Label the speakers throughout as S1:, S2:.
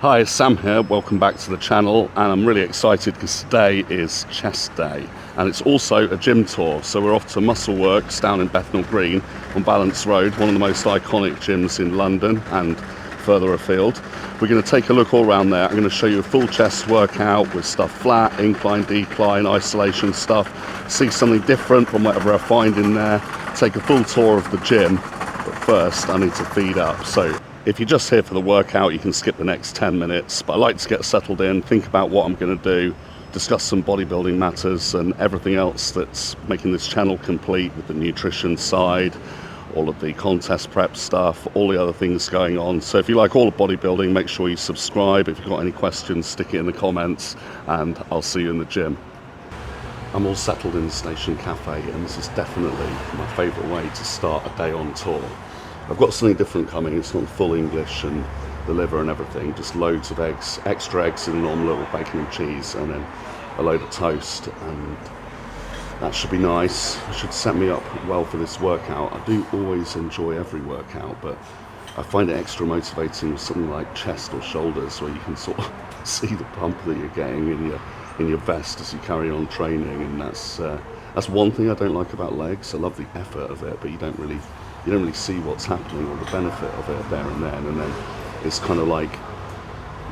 S1: Hi, Sam here, welcome back to the channel, and I'm really excited because today is chest day and it's also a gym tour. So we're off to Muscleworks down in Bethnal Green on Balance Road, one of the most iconic gyms in London and further afield. We're going to take a look all around there. I'm going to show you a full chest workout with stuff flat, incline, decline, isolation stuff, see something different from whatever I find in there, take a full tour of the gym, but first I need to feed up. So if you're just here for the workout, you can skip the next 10 minutes, but I like to get settled in, think about what I'm going to do, discuss some bodybuilding matters and everything else that's making this channel complete, with the nutrition side, all of the contest prep stuff, all the other things going on. So if you like all of bodybuilding, make sure you subscribe. If you've got any questions, stick it in the comments and I'll see you in the gym. I'm all settled in the Station Cafe, and this is definitely my favourite way to start a day on tour. I've got something different coming. It's not full English and the liver and everything, just loads of eggs, extra eggs in an omelette with bacon and cheese, and then a load of toast, and that should be nice. It should set me up well for this workout. I do always enjoy every workout, but I find it extra motivating with something like chest or shoulders, where you can sort of see the pump that you're getting in your vest as you carry on training, and that's one thing I don't like about legs. I love the effort of it, but you don't really see what's happening or the benefit of it there and then it's kind of like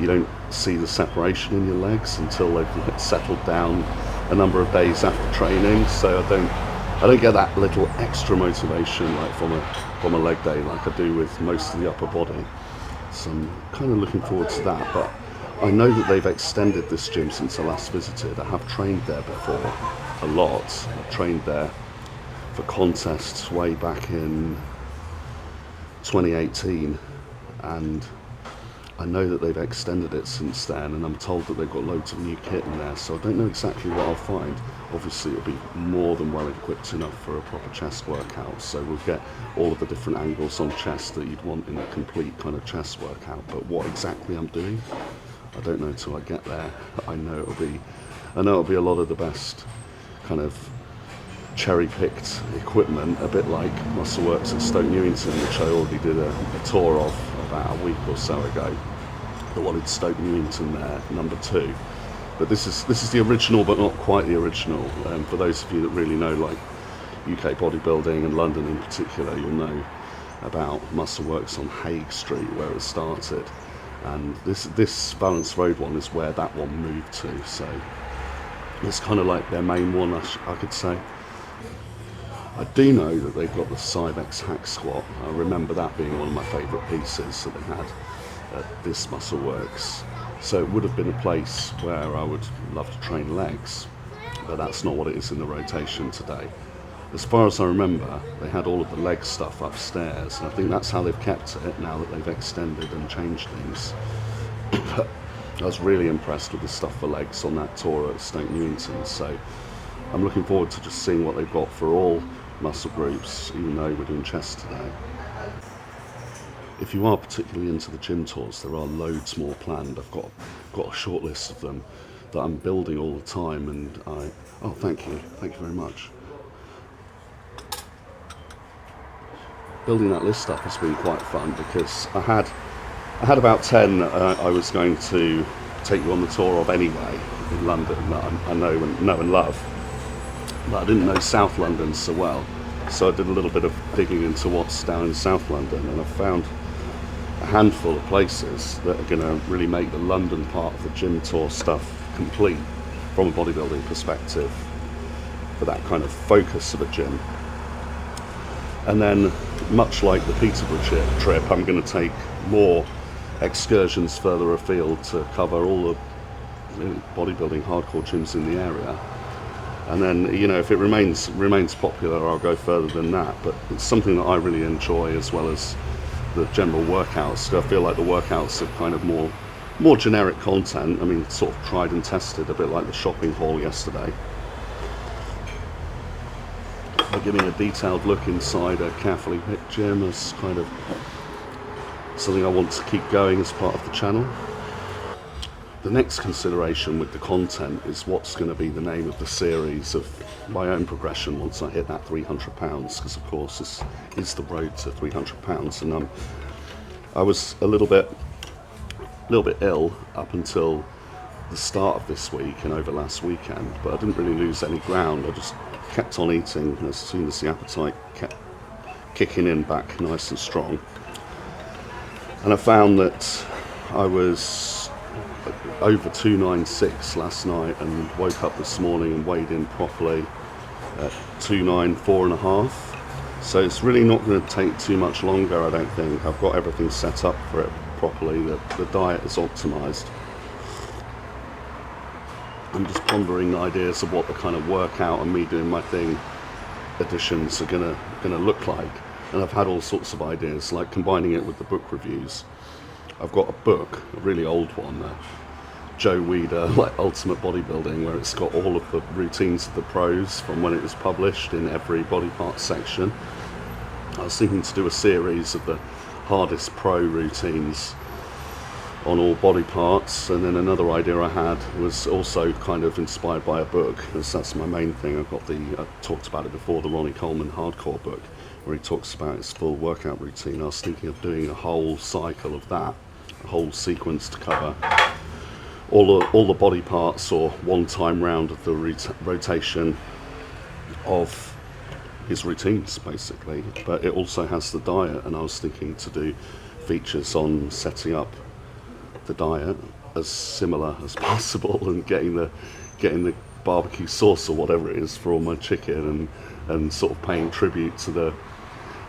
S1: you don't see the separation in your legs until they've settled down a number of days after training. So I don't get that little extra motivation like from a leg day like I do with most of the upper body. So I'm kind of looking forward to that, but I know that they've extended this gym since I last visited. I have trained there before a lot. I've trained there for contests way back in 2018, and I know that they've extended it since then, and I'm told that they've got loads of new kit in there, so I don't know exactly what I'll find. Obviously it'll be more than well equipped enough for a proper chest workout, so we'll get all of the different angles on chest that you'd want in a complete kind of chest workout, but what exactly I'm doing, I don't know till I get there. I know it'll be a lot of the best kind of cherry-picked equipment, a bit like Muscleworks at Stoke Newington, which I already did a tour of about a week or so ago. The one in Stoke Newington there, number 2. But this is the original, but not quite the original. For those of you that really know like UK bodybuilding and London in particular, you'll know about Muscleworks on Hague Street, where it started. And this Balance Road one is where that one moved to. So it's kind of like their main one, I could say. I do know that they've got the Cybex hack squat. I remember that being one of my favourite pieces that they had at this Muscleworks. So it would have been a place where I would love to train legs, but that's not what it is in the rotation today. As far as I remember, they had all of the leg stuff upstairs, and I think that's how they've kept it now that they've extended and changed things. But I was really impressed with the stuff for legs on that tour at Stoke Newington, so I'm looking forward to just seeing what they've got for all muscle groups, even though we're doing chest today. If you are particularly into the gym tours, there are loads more planned. I've got a short list of them that I'm building all the time, and thank you very much. Building that list up has been quite fun, because I had about 10 I was going to take you on the tour of anyway in London that I know and love. But I didn't know South London so well, so I did a little bit of digging into what's down in South London, and I found a handful of places that are going to really make the London part of the gym tour stuff complete from a bodybuilding perspective, for that kind of focus of a gym. And then, much like the Peterborough trip, I'm going to take more excursions further afield to cover all the bodybuilding hardcore gyms in the area. And then, you know, if it remains popular, I'll go further than that. But it's something that I really enjoy, as well as the general workouts. So I feel like the workouts are kind of more generic content. I mean, sort of tried and tested, a bit like the shopping haul yesterday. By giving a detailed look inside a carefully picked gym as kind of something I want to keep going as part of the channel. The next consideration with the content is what's going to be the name of the series of my own progression once I hit that 300 pounds, because of course this is the road to 300 pounds, and I was a little bit a little bit ill up until the start of this week and over last weekend, but I didn't really lose any ground. I just kept on eating as soon as the appetite kept kicking in back nice and strong. And I found that I was over 296 last night and woke up this morning and weighed in properly at 294.5. So it's really not going to take too much longer, I don't think. I've got everything set up for it properly. The diet is optimized. I'm just pondering ideas of what the kind of workout and me doing my thing additions are gonna look like. And I've had all sorts of ideas, like combining it with the book reviews. I've got a book, a really old one, Joe Weider, like Ultimate Bodybuilding, where it's got all of the routines of the pros from when it was published in every body part section. I was thinking to do a series of the hardest pro routines on all body parts, and then another idea I had was also kind of inspired by a book, because that's my main thing. I talked about it before, the Ronnie Coleman Hardcore book, where he talks about his full workout routine. I was thinking of doing a whole cycle of that, a whole sequence to cover all the body parts, or one time round of the rotation of his routines, basically. But it also has the diet, and I was thinking to do features on setting up the diet as similar as possible, and getting the barbecue sauce or whatever it is for all my chicken, and sort of paying tribute to the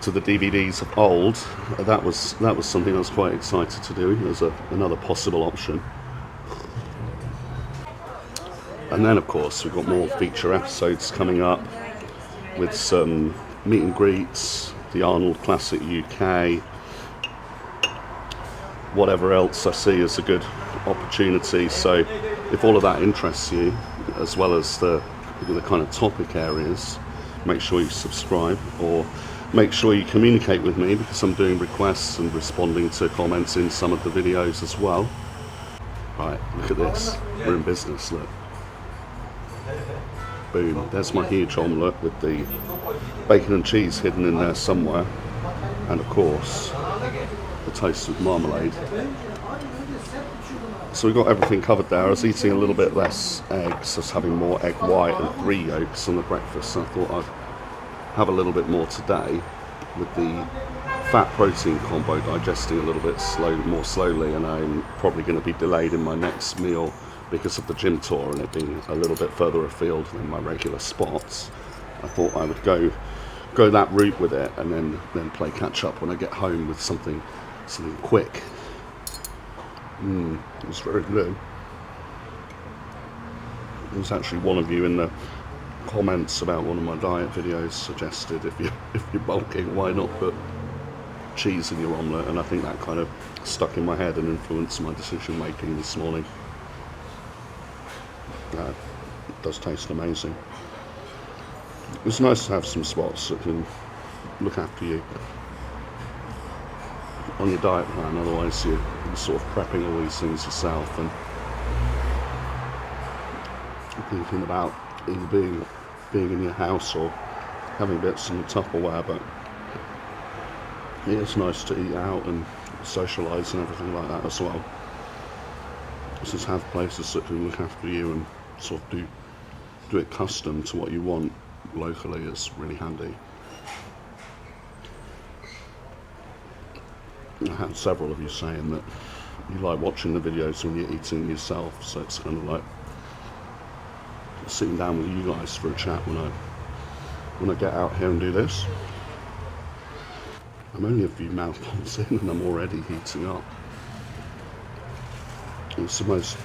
S1: DVDs of old. That was something I was quite excited to do as another possible option. And then of course we've got more feature episodes coming up with some meet and greets, the Arnold Classic UK, whatever else I see as a good opportunity. So if all of that interests you, as well as the kind of topic areas, make sure you subscribe, or make sure you communicate with me, because I'm doing requests and responding to comments in some of the videos as well. Right, look at this, we're in business, look. Boom, there's my huge omelette with the bacon and cheese hidden in there somewhere, and of course the toasted marmalade. So we've got everything covered there. I was eating a little bit less eggs, I was having more egg white and 3 yolks on the breakfast, so I thought I'd have a little bit more today, with the fat protein combo digesting a little bit more slowly, and I'm probably going to be delayed in my next meal because of the gym tour and it being a little bit further afield than my regular spots. I thought I would go that route with it, and then play catch up when I get home with something quick. It was very good. There was actually one of you in the comments about one of my diet videos suggested if you're bulking, why not put cheese in your omelette, and I think that kind of stuck in my head and influenced my decision making this morning. It does taste amazing. It's nice to have some spots that can look after you on your diet plan, otherwise you're sort of prepping all these things yourself and thinking about either being in your house or having bits in the Tupperware. But yeah, it's nice to eat out and socialise and everything like that as well. Just have places that can look after you and sort of do it custom to what you want locally is really handy. I had several of you saying that you like watching the videos when you're eating yourself, so it's kind of like sitting down with you guys for a chat when I get out here and do this. I'm only a few mouthfuls in and I'm already heating up. It's the most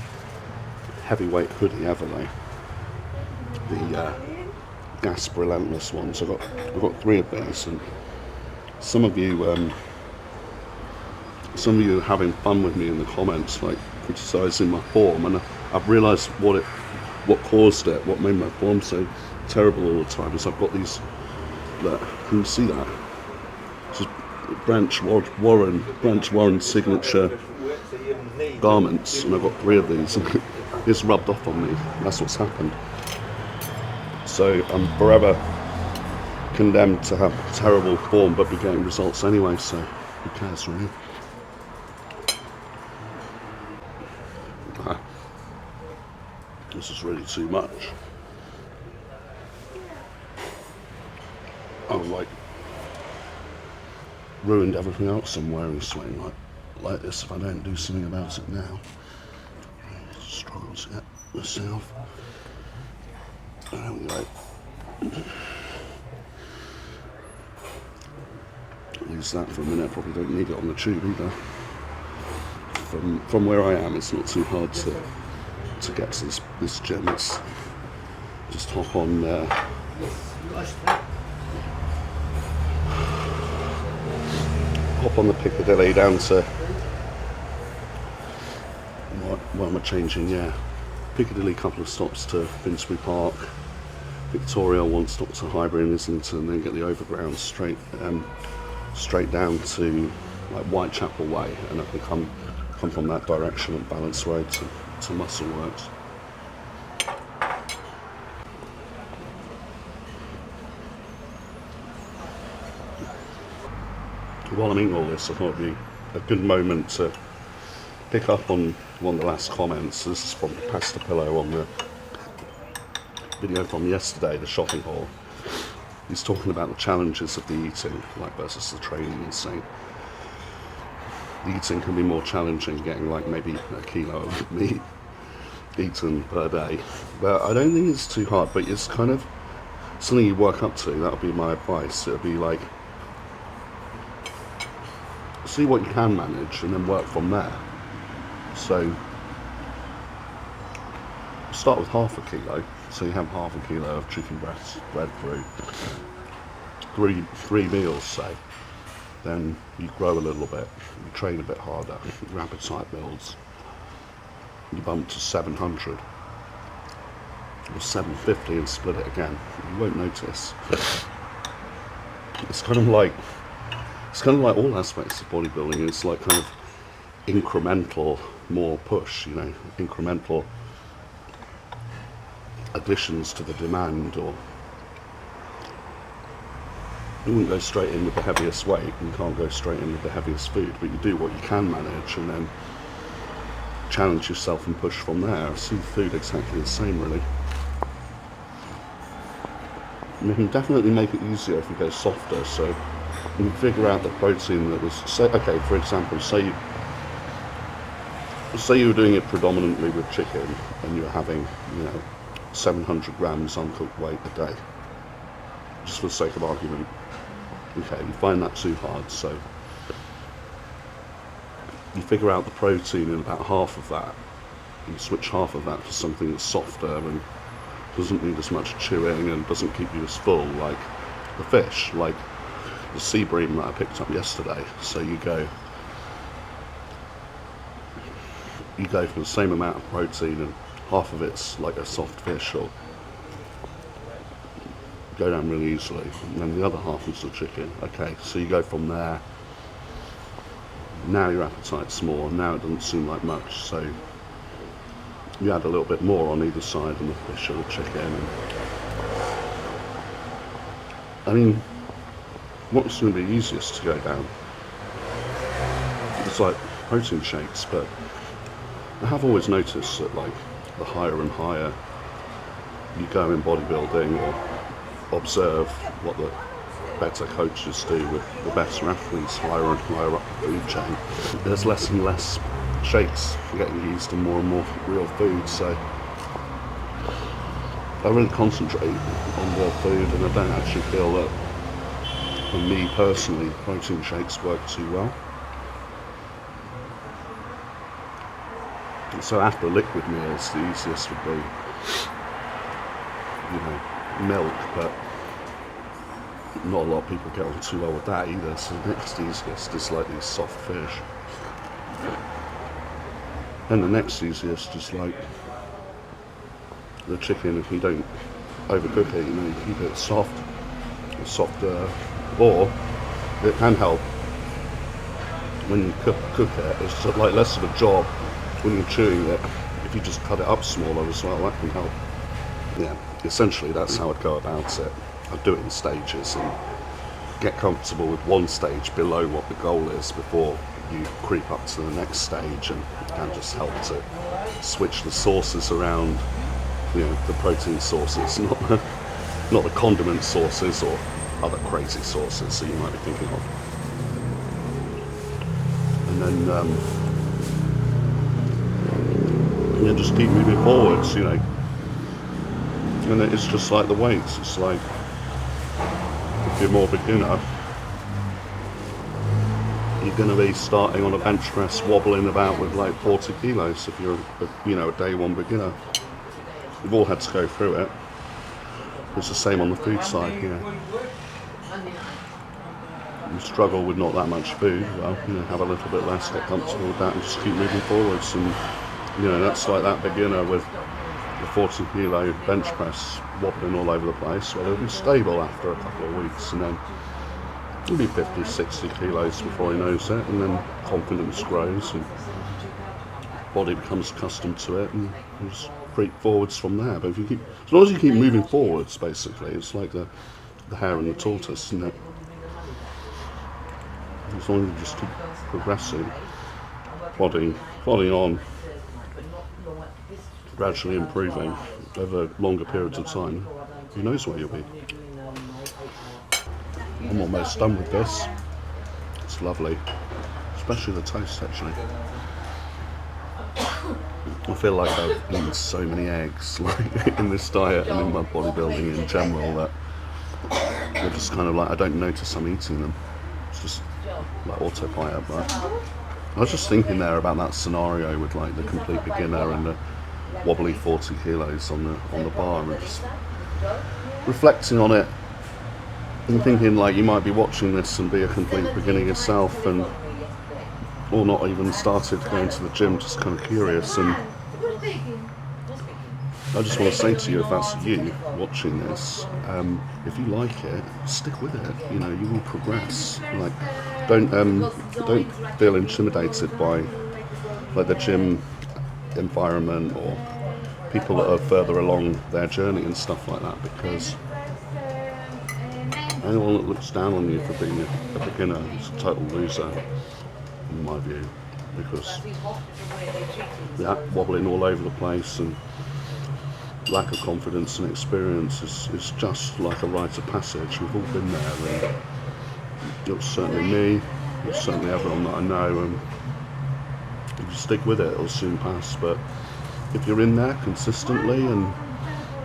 S1: heavyweight hoodie ever, though. The Gasp Relentless ones. I've got 3 of these, and some of you are having fun with me in the comments, like criticising my form, and I've realised what caused it, what made my form so terrible all the time. Is I've got these. Look, can you see that? This is Branch Warren signature garments, and I've got 3 of these, and it's rubbed off on me. That's what's happened. So I'm forever condemned to have terrible form but be getting results anyway, so who cares, really? This is really too much. I've like ruined everything else I'm wearing swing like this if I don't do something about it now. Struggle to get myself. There we go. Use that for a minute. Probably don't need it on the tube either. From where I am, it's not too hard to get to this gym. It's just hop on the Piccadilly down to what am I changing? Yeah, Piccadilly, couple of stops to Finsbury Park, Victoria, one stop to Highbury and Islington, then get the overground straight down to like Whitechapel Way, and I can come from that direction on Balance Road to Muscleworks. While I'm eating all this, I thought it'd be a good moment to pick up on one of the last comments. This is from Pasta Pillow on the video from yesterday, the shopping haul. He's talking about the challenges of the eating, like versus the training, and saying the eating can be more challenging, getting like maybe a kilo of meat eaten per day. But I don't think it's too hard, but it's kind of something you work up to. That would be my advice. It would be like, see what you can manage and then work from there. So start with half a kilo. So you have half a kilo of chicken breast, breadfruit, three meals, say. Then you grow a little bit, you train a bit harder, your appetite builds. You bump to 700 or 750 and split it again. You won't notice. It's kind of like all aspects of bodybuilding. It's like kind of incremental, more push, you know, incremental additions to the demand. Or you wouldn't go straight in with the heaviest weight, you can't go straight in with the heaviest food, but you do what you can manage and then challenge yourself and push from there. I see food exactly the same, really. You can definitely make it easier if you go softer, so you can figure out the protein that was, say, okay, for example, say you were doing it predominantly with chicken and you were having, 700 grams uncooked weight a day, just for the sake of argument. Okay, you find that too hard, so you figure out the protein in about half of that. You switch half of that for something that's softer and doesn't need as much chewing and doesn't keep you as full, like the fish, like the sea bream that I picked up yesterday. So you go for the same amount of protein and half of it's like a soft fish, or go down really easily, and then the other half is the chicken. Okay, so you go from there. Now your appetite's more, now it doesn't seem like much, so you add a little bit more on either side, on the fish or the chicken. And I mean, what's going to be easiest to go down? It's like protein shakes, but I have always noticed that like the higher and higher you go in bodybuilding, or observe what the better coaches do with the better athletes higher and higher up the food chain, there's less and less shakes getting used and more real food. So I really concentrate on the food, and I don't actually feel that, for me personally, protein shakes work too well. So after liquid meals, the easiest would be, milk, but not a lot of people get on too well with that either. So the next easiest is like these soft fish. And the next easiest is like the chicken. If you don't overcook it, you keep it softer, or it can help when you cook it. It's sort of like less of a job when you're chewing it. If you just cut it up smaller as well, that can help. Yeah, essentially that's how I'd go about it. I'd do it in stages and get comfortable with one stage below what the goal is before you creep up to the next stage, and it can just help to switch the sources around you know, the protein sources, not the condiment sources or other crazy sources that you might be thinking of. And then just keep moving forwards, you know. And it's just like the weights. It's like if you're more beginner, you're going to be starting on a bench press wobbling about with like 40 kilos if you're a day one beginner. We've all had to go through it. It's the same on the food side, you know. You struggle with not that much food, well, you know, have a little bit less, get comfortable with that and just keep moving forwards. And you know, that's like that beginner with the 40 kilo bench press wobbling all over the place. Well, it'll be stable after a couple of weeks, and then it'll be 50, 60 kilos before he knows it, and then confidence grows and body becomes accustomed to it, and just creep forwards from there. But if you keep, as long as you keep moving forwards, basically, it's like the hare and the tortoise, isn't it? As long as you just keep progressing, body on, gradually improving over longer periods of time, who knows where you'll be. I'm almost done with this. It's lovely, especially the toast actually. I feel like I've eaten so many eggs like in this diet and in my bodybuilding in general that they're just kind of like, I don't notice I'm eating them. It's just like autopilot. But I was just thinking there about that scenario with like the complete beginner and the wobbly 40 kilos on the bar, and just reflecting on it and thinking like you might be watching this and be a complete beginner yourself, and or not even started going to the gym, just kind of curious. And I just want to say to you, if that's you watching this, if you like it, stick with it. You know, you will progress. Like, don't feel intimidated by like the gym environment or people that are further along their journey and stuff like that, because anyone that looks down on you for being a beginner is a total loser, in my view, because that wobbling all over the place and lack of confidence and experience is just like a rite of passage. We've all been there, and it was certainly me, it was certainly everyone that I know, and if you stick with it, it'll soon pass. But if you're in there consistently and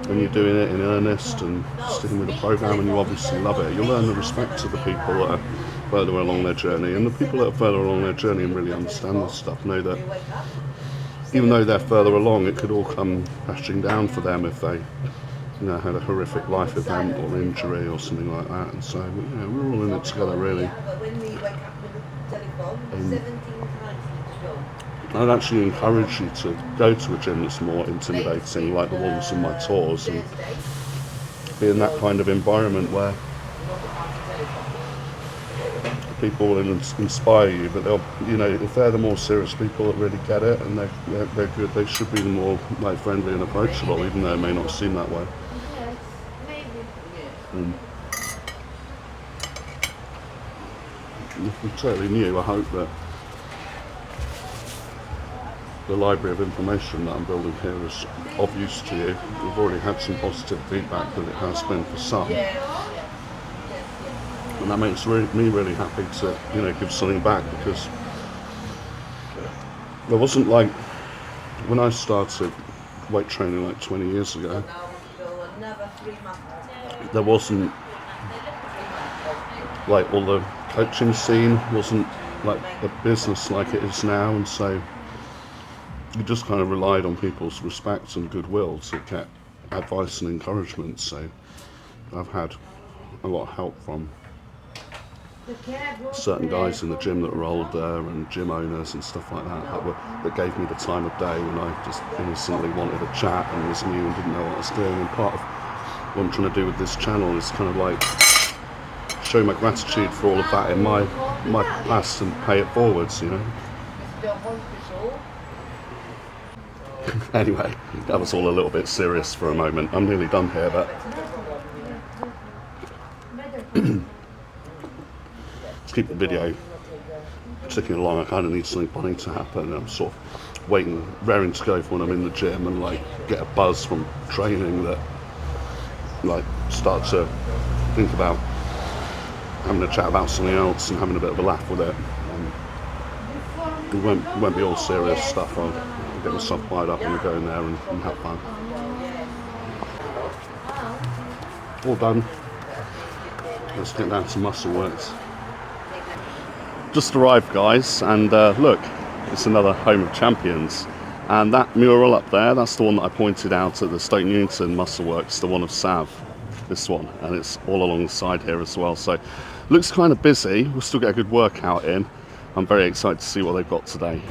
S1: you're doing it in earnest and sticking with the program, and you obviously love it, you'll earn the respect of the people that are further along their journey. And the people that are further along their journey and really understand this stuff know that even though they're further along, it could all come crashing down for them if they, you know, had a horrific life event or injury or something like that. And so, you know, we're all in it together, really. I'd actually encourage you to go to a gym that's more intimidating, like the ones in my tours, and be in that kind of environment where people will inspire you, but they'll, you know, if they're the more serious people that really get it and they're good, they should be the more like friendly and approachable, even though it may not seem that way. If you're totally new, I hope that the library of information that I'm building here is of use to you. We've already had some positive feedback that it has been for some. And that makes me really happy to, you know, give something back, because there wasn't like, when I started weight training like 20 years ago, there wasn't like all the coaching scene wasn't like a business like it is now, and so you just kind of relied on people's respect and goodwill to get advice and encouragement. So I've had a lot of help from certain guys in the gym that were older and gym owners and stuff like that that gave me the time of day when I just innocently wanted a chat and was new and didn't know what I was doing. And part of what I'm trying to do with this channel is kind of like show my gratitude for all of that in my past and pay it forwards, you know. Anyway, that was all a little bit serious for a moment. I'm nearly done here, but keep the video ticking along. I kind of need something funny to happen. I'm sort of raring to go for when I'm in the gym, and like get a buzz from training that like start to think about having a chat about something else and having a bit of a laugh with it. It won't be all serious stuff. I'll get myself fired up and go in there and have fun. All done. Let's get down to Muscleworks. Just arrived, guys, and look, it's another Home of Champions. And that mural up there, that's the one that I pointed out at the Stoke Newington Muscleworks, the one of Sav, this one, and it's all along the side here as well. So looks kind of busy. We'll still get a good workout in. I'm very excited to see what they've got today.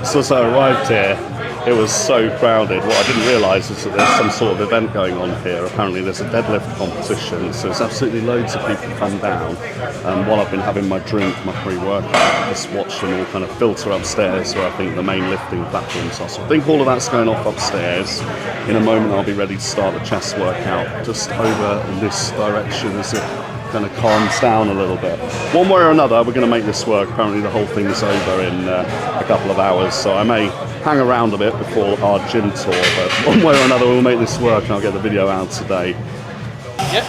S1: So as I arrived here, it was so crowded. What I didn't realise is that there's some sort of event going on here. Apparently there's a deadlift competition, so it's absolutely loads of people come down. And while I've been having my drink, my pre-workout, I just watched them all kind of filter upstairs where I think the main lifting platforms are. So I think all of that's going off upstairs. In a moment I'll be ready to start the chest workout just over in this direction as it kind of calms down a little bit. One way or another, we're going to make this work. Apparently the whole thing is over in a couple of hours, so I may hang around a bit before our gym tour, but one way or another we'll make this work and I'll get the video out today.
S2: Yep.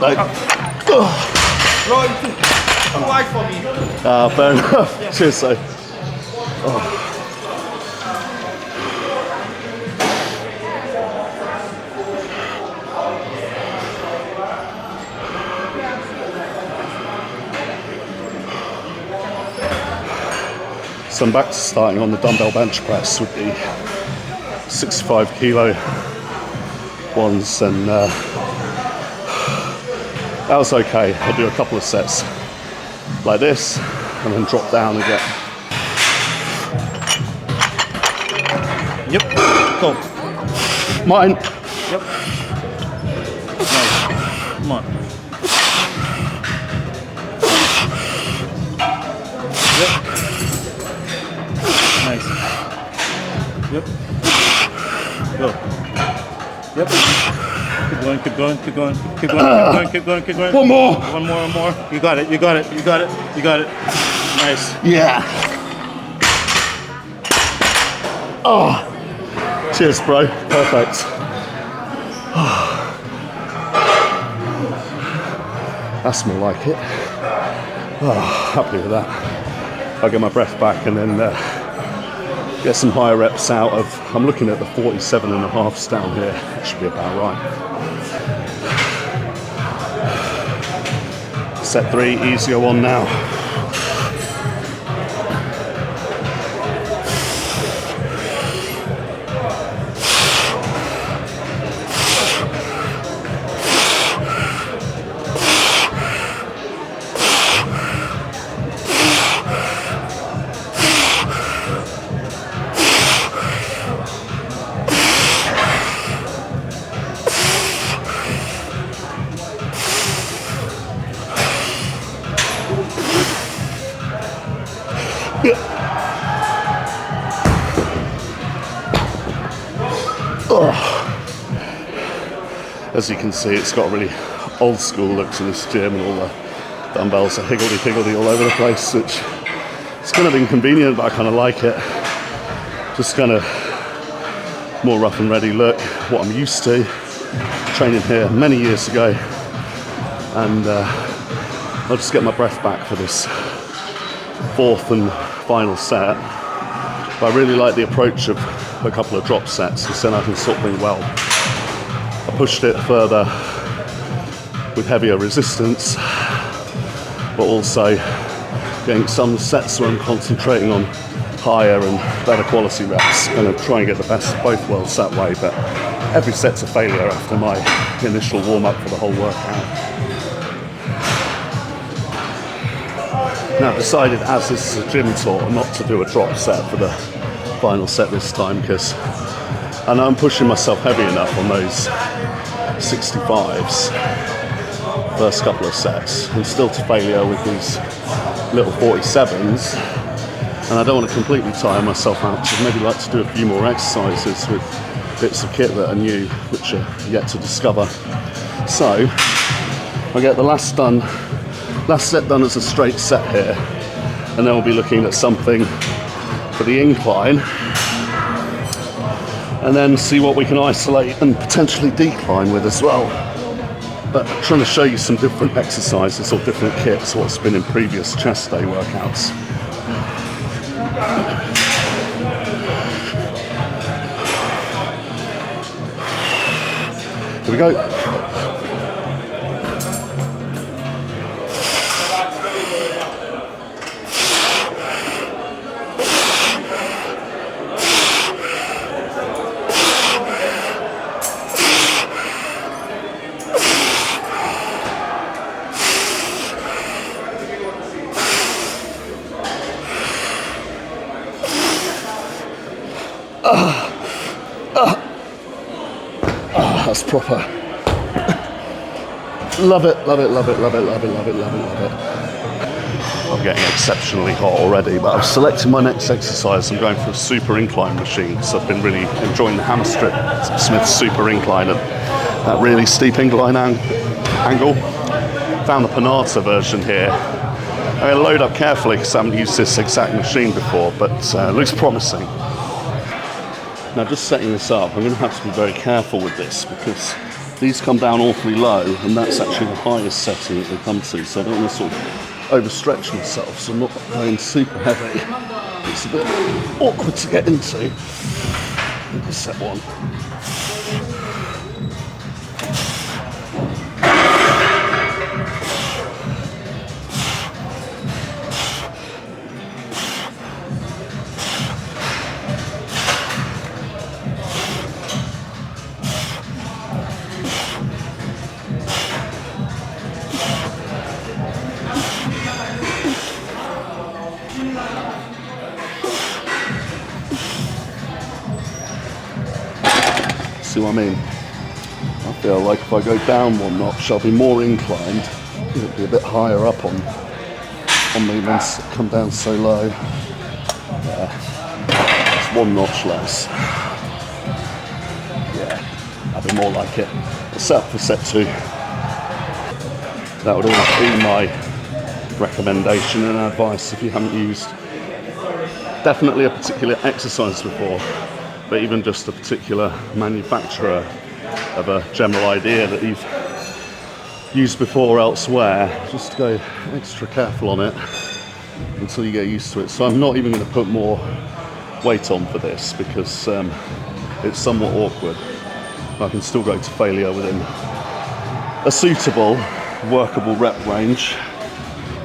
S1: Like,
S2: Right, away from you.
S1: fair enough.
S2: Yeah.
S1: Cheers, so. So I'm back to starting on the dumbbell bench press with the 65 kilo ones, and that was okay. I'll do a couple of sets like this and then drop down again.
S2: Yep. Go.
S1: Mine.
S2: Yep. Nice. Come on. Yep. Nice. Yep. Go. Yep. Keep going, keep going, keep going, keep going, keep going, keep going, keep going.
S1: One more.
S2: One more, one more. You got it, you got it, you got it, you got it. Nice.
S1: Yeah. Oh. Cheers, bro. Perfect. That's more like it. Oh, happy with that. I'll get my breath back and then get some higher reps out of, I'm looking at the 47.5s down here. It should be about right. Set 3, easier one now. As you can see, it's got a really old school look to this gym, and all the dumbbells are higgledy-piggledy all over the place, which it's kind of inconvenient, but I kind of like it. Just kind of more rough and ready look, what I'm used to. Training here many years ago, and I'll just get my breath back for this 4th and final set. But I really like the approach of a couple of drop sets, because then I can sort things well. I pushed it further with heavier resistance, but also getting some sets where I'm concentrating on higher and better quality reps, and try and get the best of both worlds that way. But every set's a failure after my initial warm-up for the whole workout. Now I've decided, as this is a gym tour, not to do a drop set for the final set this time, because I know I'm pushing myself heavy enough on those 65s first couple of sets, and still to failure with these little 47s, and I don't want to completely tire myself out, so I'd maybe like to do a few more exercises with bits of kit that are new, which are yet to discover. So I'll get the last set done as a straight set here, and then we'll be looking at something for the incline, and then see what we can isolate and potentially decline with as well. But I'm trying to show you some different exercises or different kits, what's been in previous chest day workouts. Here we go. That's proper. Love it, love it, love it, love it, love it, love it, love it, love it. I'm getting exceptionally hot already, but I've selected my next exercise. I'm going for a super incline machine, because I've been really enjoying the Hammer-Strip Smith super incline and that really steep incline angle. Found the Panata version here. I'm going to load up carefully because I haven't used this exact machine before, but it looks promising. Now, just setting this up, I'm going to have to be very careful with this, because these come down awfully low, and that's actually the highest setting that they come to, so I don't want to sort of overstretch myself, so I'm not going super heavy. It's a bit awkward to get into. Let me set one. See what I mean? I feel like if I go down one notch, I'll be more inclined. It'll be a bit higher up on me once it come down so low. Yeah, it's one notch less. Yeah, that'd be more like it. I'll set up for set 2. That would always be my recommendation and advice if you haven't used definitely a particular exercise before, but even just a particular manufacturer of a general idea that you've used before elsewhere, just to go extra careful on it until you get used to it. So I'm not even going to put more weight on for this, because it's somewhat awkward. I can still go to failure within a suitable, workable rep range.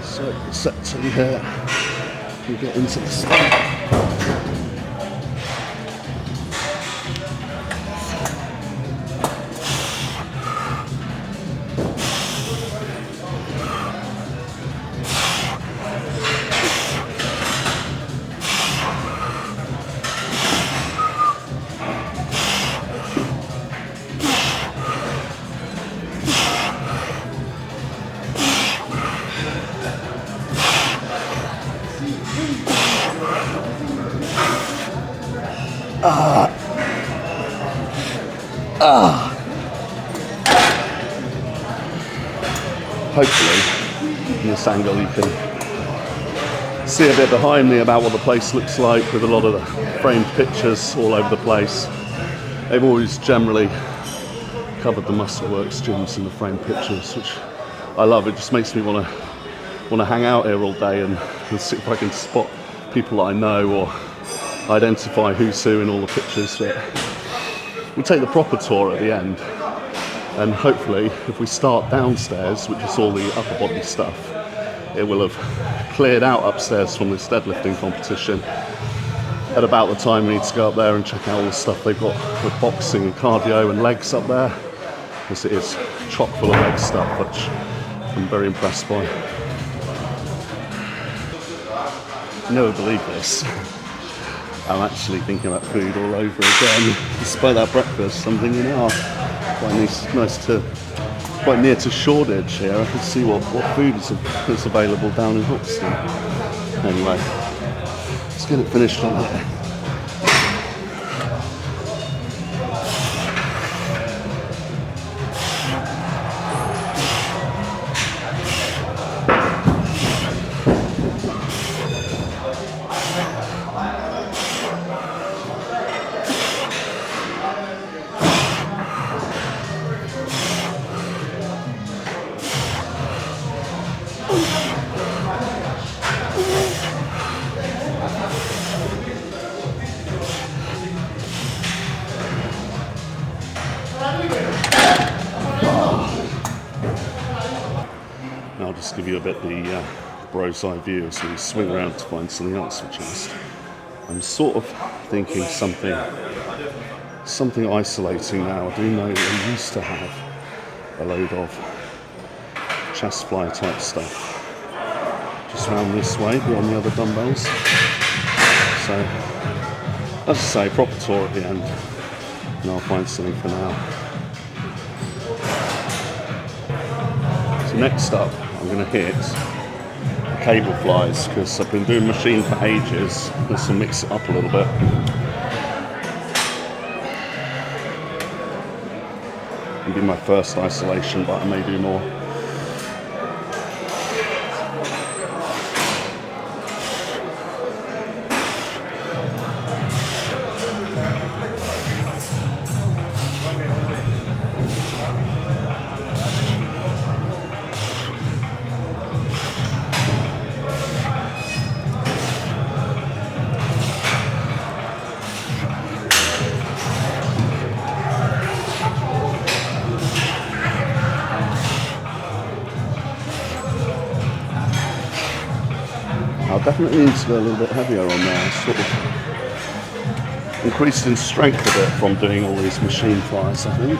S1: So set 2 here, we get into the start. Hopefully, in this angle you can see a bit behind me about what the place looks like, with a lot of the framed pictures all over the place. They've always generally covered the Muscleworks gyms in the framed pictures, which I love. It just makes me want to hang out here all day and see if I can spot people that I know or identify who's who in all the pictures. But we'll take the proper tour at the end, and hopefully if we start downstairs, which is all the upper body stuff, it will have cleared out upstairs from this deadlifting competition at about the time we need to go up there and check out all the stuff they've got with boxing and cardio and legs up there, because it is chock full of leg stuff, which I'm very impressed by. Never believe this. I'm actually thinking about food all over again. Despite that breakfast, I'm thinking, quite near to Shoreditch here. I can see what food is available down in Hoxton. Anyway, let's get it finished on there. I'll just give you a bit the bro's eye view as we swing around to find something else for chest. I'm sort of thinking something isolating now. I do know that I used to have a load of chest fly type stuff just around this way beyond the other dumbbells. So, as I say, proper tour at the end, and I'll find something for now. So next up, I'm going to hit cable flies, because I've been doing machine for ages. Let's mix it up a little bit. It'll be my first isolation, but I may do more. I definitely need to go a little bit heavier on there. Sort of increased in strength a bit from doing all these machine flies, I think.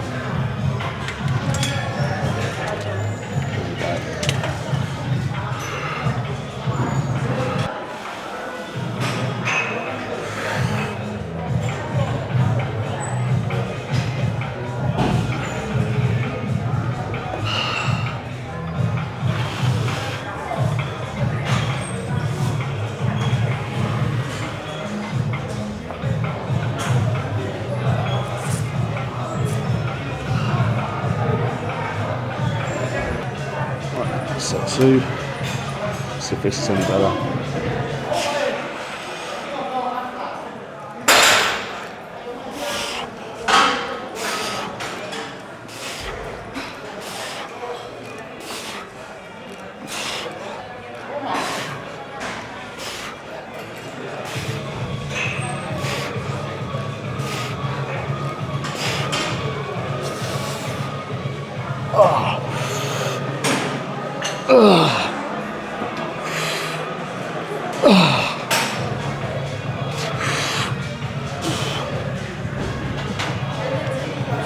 S1: Set 2, see if this is any better.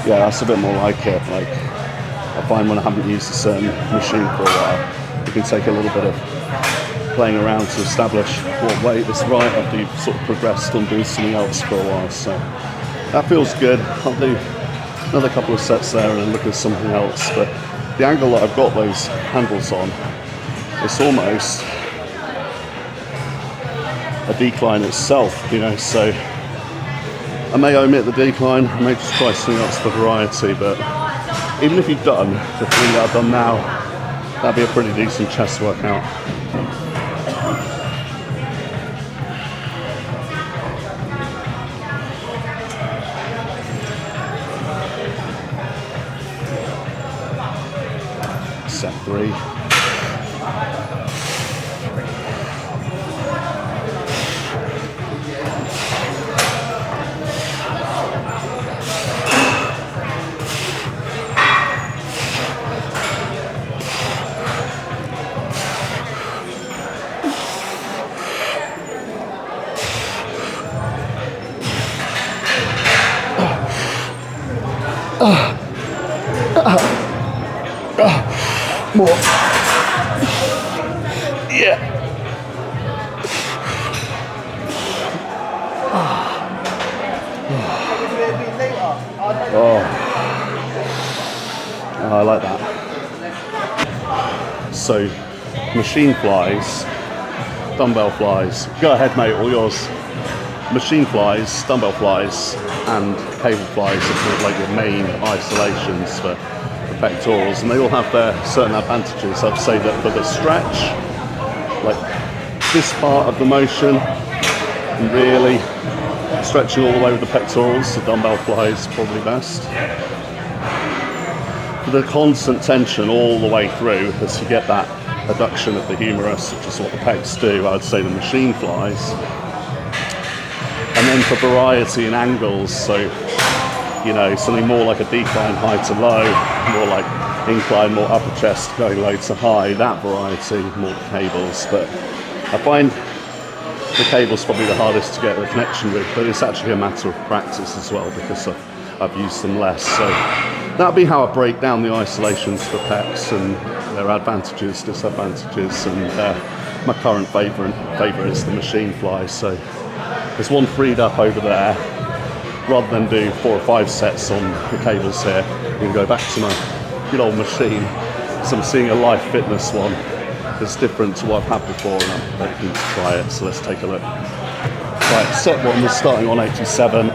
S1: Yeah, that's a bit more like it. Like, I find when I haven't used a certain machine for a while, you can take a little bit of playing around to establish what weight is right after you've sort of progressed on doing something else for a while. So that feels good. I'll do another couple of sets there and then look at something else. But the angle that I've got those handles on, it's almost a decline itself, you know, so I may omit the decline, I may just try something else for variety, but even if you've done the thing that I've done now, that'd be a pretty decent chest workout. Set 3. More. Yeah. Oh, I like that. So, machine flies, dumbbell flies. Go ahead, mate, all yours. Machine flies, dumbbell flies, and cable flies are sort of like your main isolations for pectorals, and they all have their certain advantages. I'd say that for the stretch, like this part of the motion, really stretching all the way with the pectorals, the dumbbell fly is probably best. For the constant tension all the way through, as you get that adduction of the humerus, which is what the pecs do, I'd say the machine flies. And then for variety in angles, so you know, something more like a decline high to low, more like incline, more upper chest going low to high, that variety, more the cables. But I find the cable's probably the hardest to get the connection with, but it's actually a matter of practice as well, because I've used them less. So that'll be how I break down the isolations for pecs and their advantages, disadvantages, and my current favourite is the machine fly. So there's one freed up over there. Rather than do 4 or 5 sets on the cables here, we can go back to my good old machine. So I'm seeing a Life Fitness one that's different to what I've had before, and I'm very keen to try it. So let's take a look. Right, set 1 was starting on 87.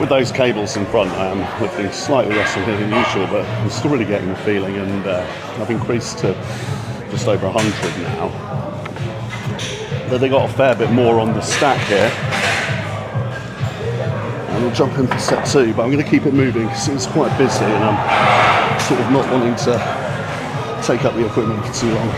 S1: With those cables in front, I am lifting slightly less than usual, but I'm still really getting the feeling, and I've increased to just over 100 now. But they got a fair bit more on the stack here. And we'll jump in for set 2, but I'm going to keep it moving because it's quite busy, and I'm sort of not wanting to take up the equipment for too long.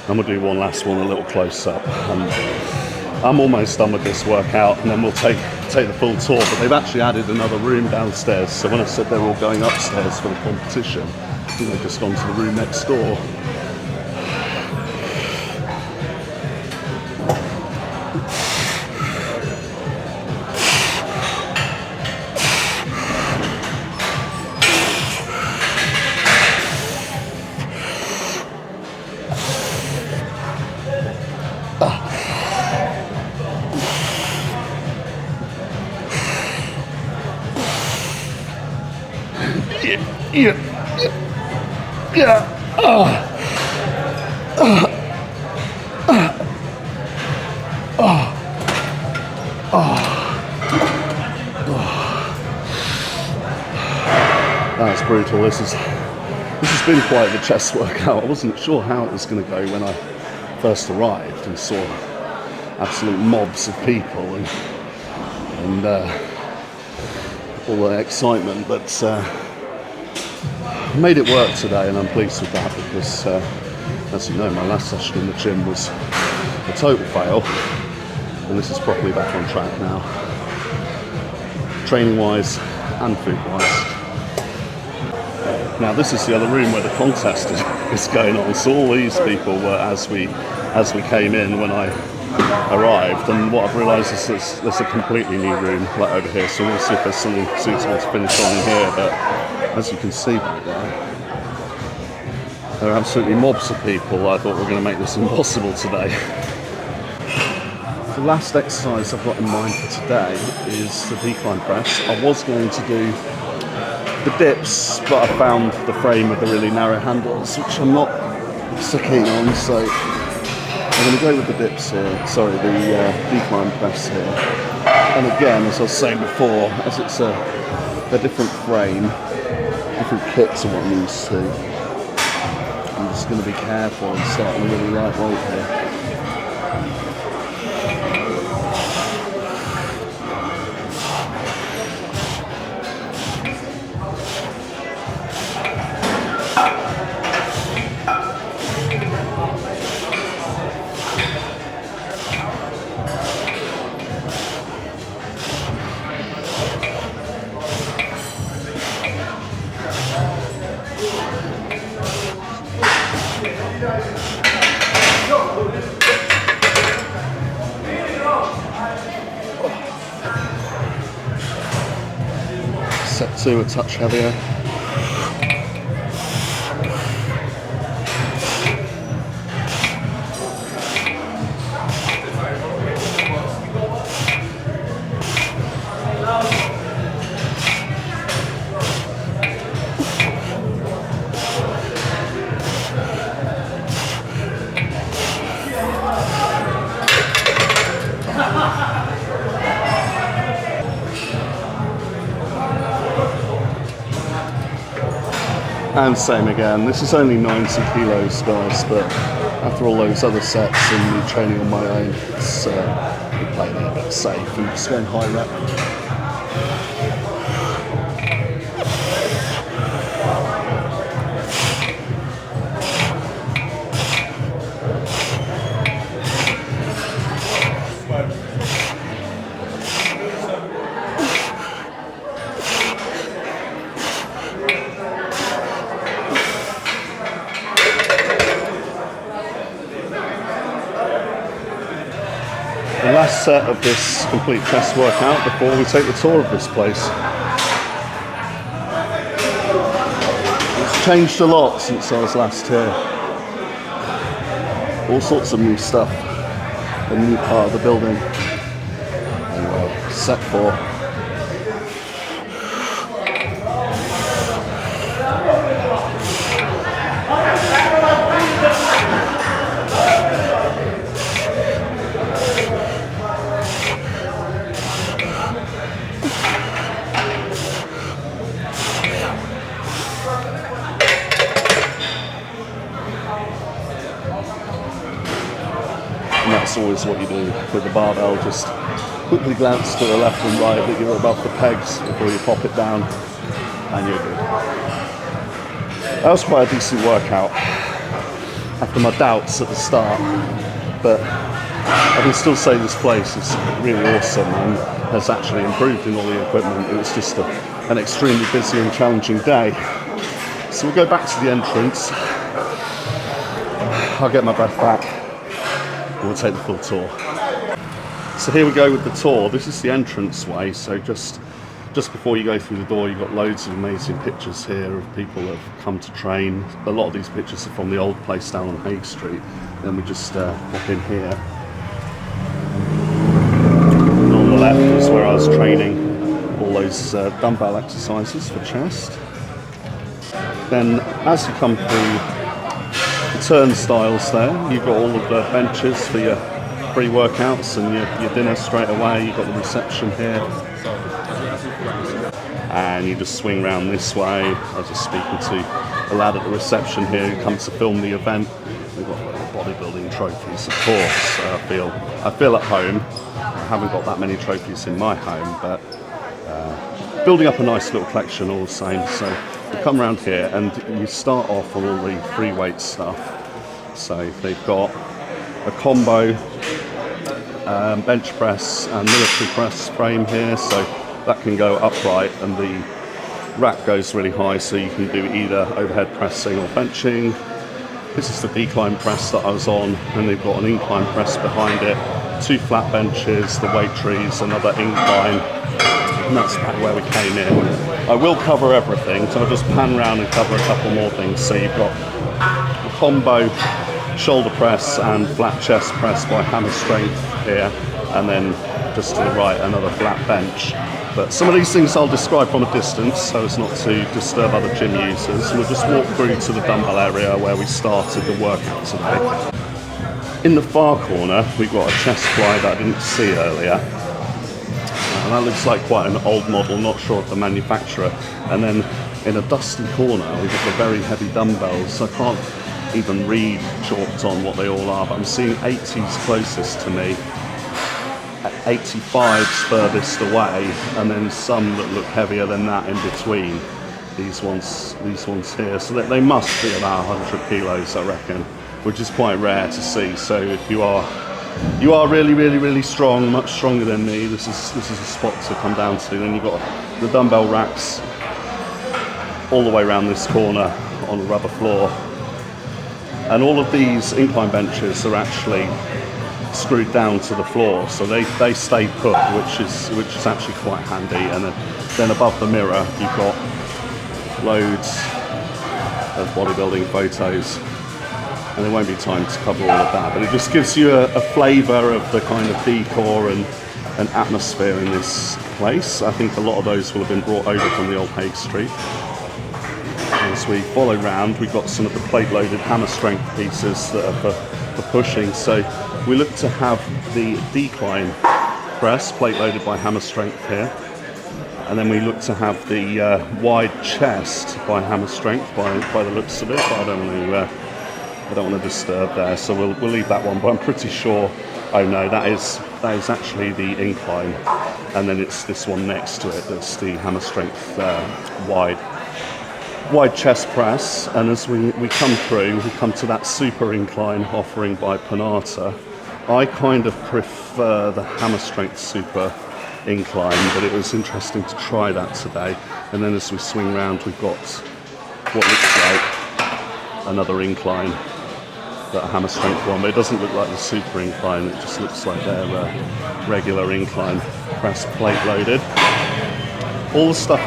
S1: I'm going to do one last one a little close up. I'm almost done with this workout, and then we'll take the full tour, but they've actually added another room downstairs. So when I said they're all going upstairs for the competition, I think they've just gone to the room next door. That's brutal. This has been quite the chest workout. I wasn't sure how it was going to go when I first arrived and saw absolute mobs of people and all the excitement, but I made it work today, and I'm pleased with that because, as you know, my last session in the gym was a total fail, and this is properly back on track now, training-wise and food-wise. Now this is the other room where the contest is going on. So all these people were as we came in when I arrived, and what I've realised is there's a completely new room like over here. So we'll see if there's something suitable to finish on in here. But as you can see back there, There are absolutely mobs of people. I thought we were going to make this impossible today. The last exercise I've got in mind for today is the decline press. I was going to do the dips, but I found the frame with the really narrow handles, which I'm not so keen on, so I'm going to go with the dips here, the decline press here. And again, as I was saying before, as it's a different frame, different kit to what I'm used to, I'm just going to be careful and start on a really light weight here. Set 2 a touch heavier. And same again. This is only 90 kilos, guys, but after all those other sets and me training on my own, it's playing it a bit safe and just going high rep. The last set of this complete chest workout before we take the tour of this place. It's changed a lot since I was last here. All sorts of new stuff. A new part of the building. Anyway, set 4. And that's always what you do with the barbell, just quickly glance to the left and right that you're above the pegs before you pop it down, and you're good. That was quite a decent workout after my doubts at the start, but I can still say this place is really awesome and has actually improved in all the equipment. It was just an extremely busy and challenging day. So we'll go back to the entrance. I'll get my breath back. We'll take the full tour. So here we go with the tour. This is the entrance way. So just before you go through the door, you've got loads of amazing pictures here of people that have come to train. A lot of these pictures are from the old place down on Hague Street. Then we just pop in here. And on the left is where I was training all those dumbbell exercises for chest. Then as you come through the turnstiles there, you've got all of the benches for your pre-workouts and your dinner straight away. You've got the reception here, and you just swing around this way. I was just speaking to a lad at the reception here who comes to film the event. We've got bodybuilding trophies, of course. I feel at home. I haven't got that many trophies in my home, but building up a nice little collection all the same. So you come around here and you start off on all the free weight stuff. So they've got a combo bench press and military press frame here, so that can go upright and the rack goes really high, so you can do either overhead pressing or benching. This is the decline press that I was on, and they've got an incline press behind it, 2 flat benches, the weight trees, another incline, and that's back where we came in. I will cover everything, so I'll just pan around and cover a couple more things. So you've got combo shoulder press and flat chest press by hammer strength here, and then just to the right another flat bench. But some of these things I'll describe from a distance so as not to disturb other gym users. We'll just walk through to the dumbbell area where we started the workout today. In the far corner we've got a chest fly that I didn't see earlier. And that looks like quite an old model, not sure of the manufacturer. And then in a dusty corner we've got the very heavy dumbbells. I can't even read chalked on what they all are, but I'm seeing 80s closest to me, 85s furthest away, and then some that look heavier than that in between. These ones here, so they must be about 100 kilos, I reckon, which is quite rare to see. So if you are really strong, much stronger than me, this is a spot to come down to. Then you've got the dumbbell racks all the way around this corner on a rubber floor, and all of these incline benches are actually screwed down to the floor, so they stay put, which is actually quite handy. And then above the mirror you've got loads of bodybuilding photos, and there won't be time to cover all of that, but it just gives you a flavour of the kind of decor and atmosphere in this place. I think a lot of those will have been brought over from the old Hague Street. As we follow round, we've got some of the plate-loaded hammer strength pieces that are for pushing. So we look to have the decline press plate-loaded by hammer strength here, and then we look to have the wide chest by hammer strength by the looks of it. But I don't want to disturb there, so we'll leave that one. But I'm pretty sure. Oh no, that is actually the incline, and then it's this one next to it that's the hammer strength wide chest press. And as we come through, we come to that super incline offering by Panata. I kind of prefer the hammer strength super incline, but it was interesting to try that today. And then as we swing round, we've got what looks like another incline, but a hammer strength one, but it doesn't look like the super incline, it just looks like their regular incline press plate loaded. All the stuff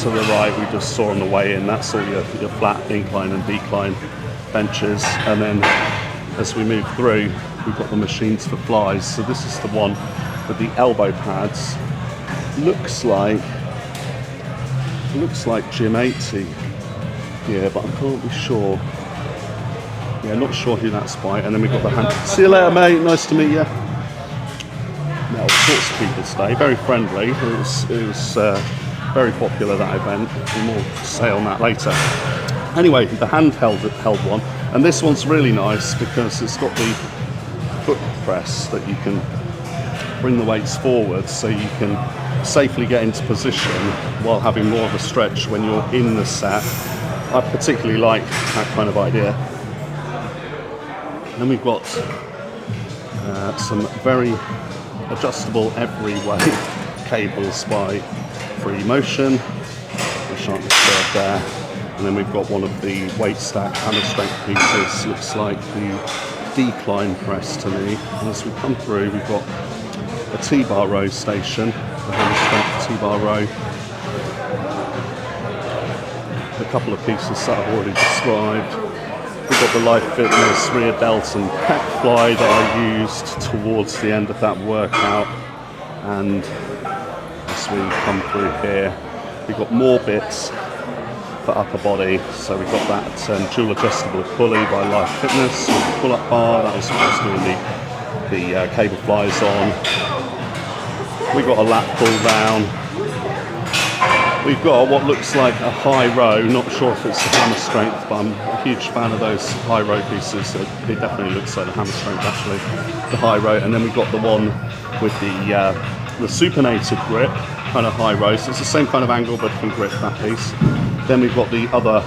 S1: to the right we just saw on the way in, that's all your flat incline and decline benches. And then as we move through, we've got the machines for flies. So this is the one with the elbow pads. Looks like Gym 80. Yeah, but I can't be sure. Yeah, not sure who that's by. And then we've got the hand. See you later, mate. Nice to meet you. Met all sorts of people today. Very friendly. It was very popular, that event. More to say on that later. Anyway, the handheld one, and this one's really nice because it's got the foot press that you can bring the weights forward, so you can safely get into position while having more of a stretch when you're in the set. I particularly like that kind of idea. Then we've got some very adjustable every way cables by Free Motion, which aren't disturbed there. And then we've got one of the weight stack hammer strength pieces, looks like the decline press to me. And as we come through, we've got a T-bar row station, the hammer strength T-bar row. A couple of pieces that I've already described. We've got the Life Fitness rear delta and pec fly that I used towards the end of that workout. And as we come through here, we've got more bits for upper body. So we've got that dual adjustable pulley by Life Fitness, pull-up bar. That was what I was doing the cable flies on. We've got a lat pull down. We've got what looks like a high row, not sure if it's the hammer strength, but I'm a huge fan of those high row pieces. It definitely looks like the hammer strength actually, the high row. And then we've got the one with the supinated grip, kind of high row. So it's the same kind of angle, but different grip, that piece. Then we've got the other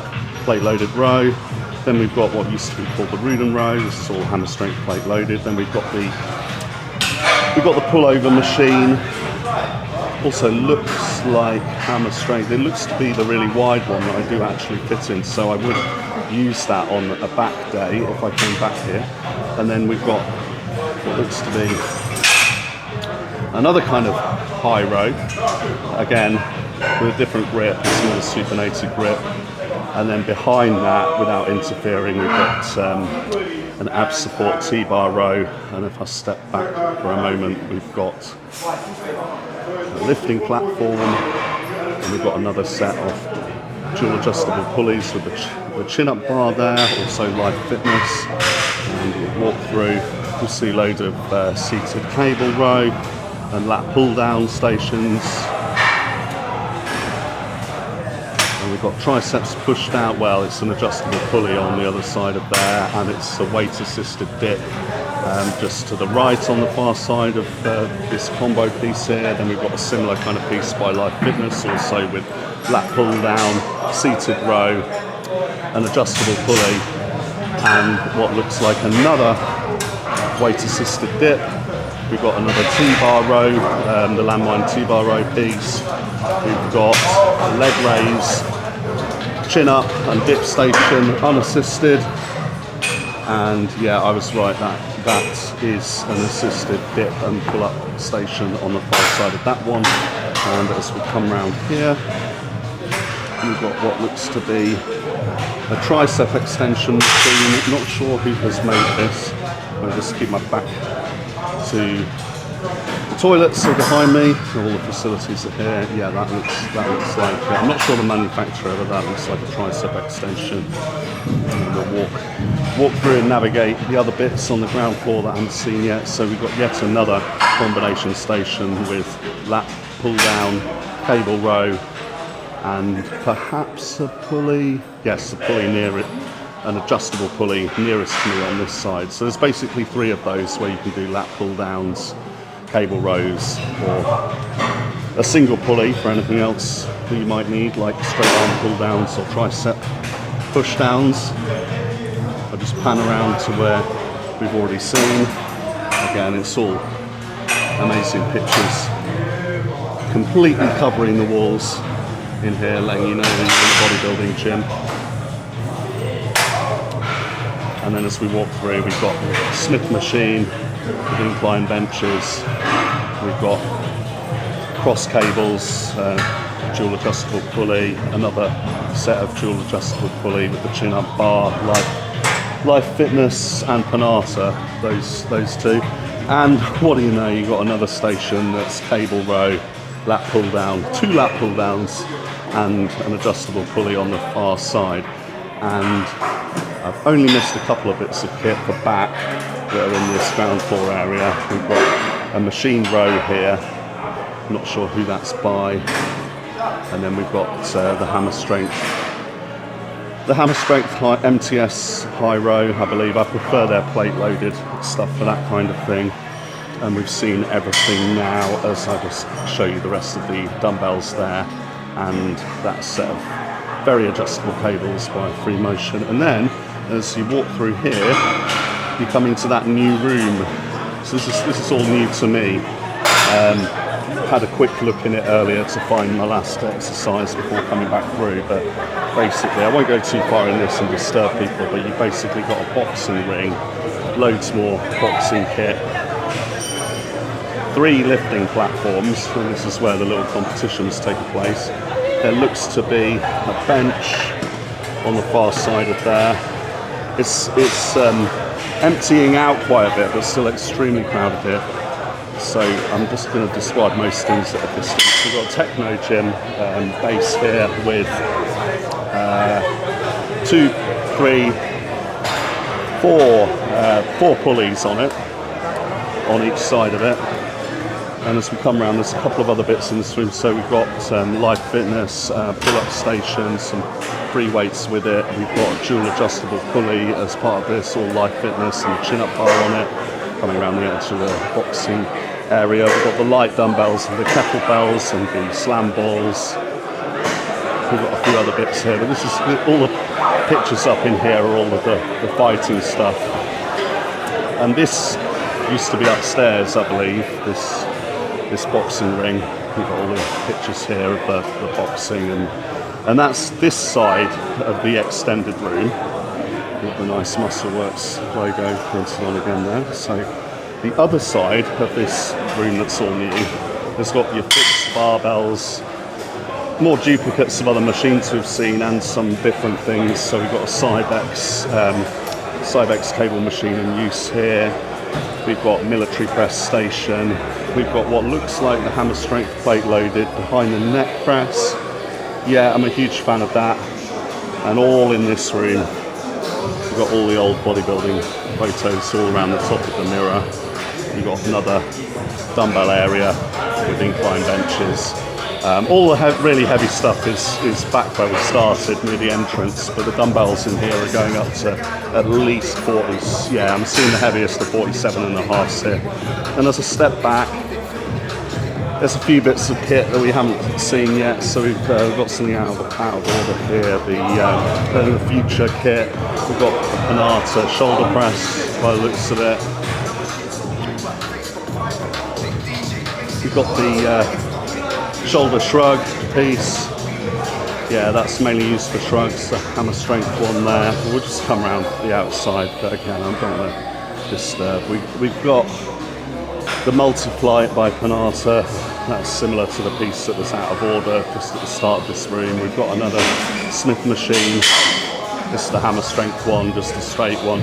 S1: plate loaded row. Then we've got what used to be called the Rudin row. This is all hammer strength plate loaded. Then we've got the pullover machine. Also looks like hammer strength. It looks to be the really wide one that I do actually fit in, so I would use that on a back day if I came back here. And then we've got what looks to be another kind of high row, again with a different grip, it's more a supinated grip. And then behind that, without interfering, we've got an ab support T-bar row. And if I step back for a moment, we've got a lifting platform, and we've got another set of dual adjustable pulleys with the chin-up bar there, also Life Fitness. And we'll walk through, you'll see a load of seated cable row and lat pull-down stations. And we've got triceps pushed out. Well, it's an adjustable pulley on the other side of there, and it's a weight-assisted dip just to the right on the far side of this combo piece here. Then we've got a similar kind of piece by Life Fitness, also with lat pull-down, seated row, an adjustable pulley, and what looks like another weight-assisted dip. We've got another T-bar row, the landmine T-bar row piece. We've got a leg raise, chin up and dip station, unassisted. And yeah, I was right, that is an assisted dip and pull-up station on the far side of that one. And as we come round here, we've got what looks to be a tricep extension machine. Not sure who has made this. I'll just keep my back to the toilets are behind me. All the facilities are here. Yeah, that looks like I'm not sure the manufacturer, but that looks like a tricep extension. And we'll walk through and navigate the other bits on the ground floor that I haven't seen yet. So we've got yet another combination station with lat pull down, cable row, and perhaps a pulley. Yes, a pulley near it. An adjustable pulley nearest to me on this side. So there's basically 3 of those where you can do lat pull downs, cable rows, or a single pulley for anything else that you might need, like straight arm pull downs or tricep push downs. I'll just pan around to where we've already seen. Again, it's all amazing pictures, completely covering the walls in here, letting you know that you're in a bodybuilding gym. And then as we walk through, we've got Smith machine with incline benches. We've got cross cables, dual adjustable pulley, another set of dual adjustable pulley with the chin-up bar, Life Fitness and Panata, those 2. And what do you know, you've got another station that's cable row, lat pull down, 2 lat pull downs, and an adjustable pulley on the far side. And I've only missed a couple of bits of kit for back that are in this ground floor area. We've got a machine row here, not sure who that's by. And then we've got the hammer strength. The hammer strength MTS high row, I believe. I prefer their plate loaded stuff for that kind of thing. And we've seen everything now as I just show you the rest of the dumbbells there. And that set of very adjustable cables by Free Motion. And then as you walk through here, you come into that new room. So this is all new to me. Had a quick look in it earlier to find my last exercise before coming back through, but basically I won't go too far in this and disturb people, but you've basically got a boxing ring, loads more boxing kit, 3 lifting platforms, and this is where the little competitions take place. There looks to be a bench on the far side of there. It's emptying out quite a bit, but still extremely crowded here. So I'm just going to describe most things at a distance. We've got a techno gym base here with 2, 3, 4 pulleys on it, on each side of it. And as we come around, there's a couple of other bits in this room. So we've got Life Fitness, pull-up station, some free weights with it. We've got a dual adjustable pulley as part of this, all Life Fitness, and a chin-up bar on it. Coming around the edge of the boxing area, we've got the light dumbbells and the kettlebells and the slam balls. We've got a few other bits here, but this is all the pictures up in here are all of the fighting stuff. And this used to be upstairs, I believe, this boxing ring. We've got all the pictures here of the boxing, and that's this side of the extended room with the nice Muscleworks logo printed on again there. So the other side of this room that's all new has got your fixed barbells, more duplicates of other machines we've seen and some different things. So we've got a Cybex cable machine in use here. We've got military press station. We've got what looks like the hammer strength plate loaded behind the neck press. Yeah, I'm a huge fan of that. And all in this room, we've got all the old bodybuilding photos all around the top of the mirror. You've got another dumbbell area with incline benches. All the really heavy stuff is back where we started near the entrance, but the dumbbells in here are going up to at least 40s. Yeah, I'm seeing the heaviest of 47.5s here. And as I step back, there's a few bits of kit that we haven't seen yet. So we've got something out of order here. The future kit. We've got an Panata shoulder press by the looks of it. We've got the shoulder shrug piece. Yeah, that's mainly used for shrugs. The hammer strength one there. We'll just come around the outside, but again, I don't want to disturb. We've got the multi-flight by Panata. That's similar to the piece that was out of order just at the start of this room. We've got another Smith machine. This is the hammer strength one, just a straight one.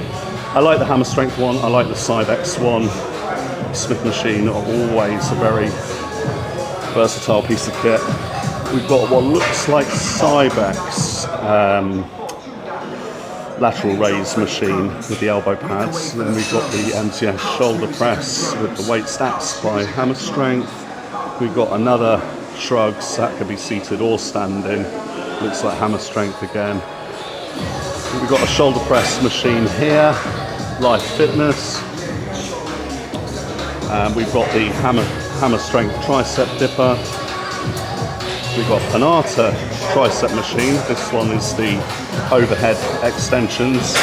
S1: I like the hammer strength one. I like the Cybex one. Smith machine are always a very versatile piece of kit. We've got what looks like Cybex lateral raise machine with the elbow pads. Then we've got the MTS shoulder press with the weight stacks by Hammer Strength. We've got another shrugs that could be seated or standing. Looks like Hammer Strength again. We've got a shoulder press machine here, Life Fitness. We've got the Hammer Strength tricep dipper. We've got Panata tricep machine. This one is the overhead extensions,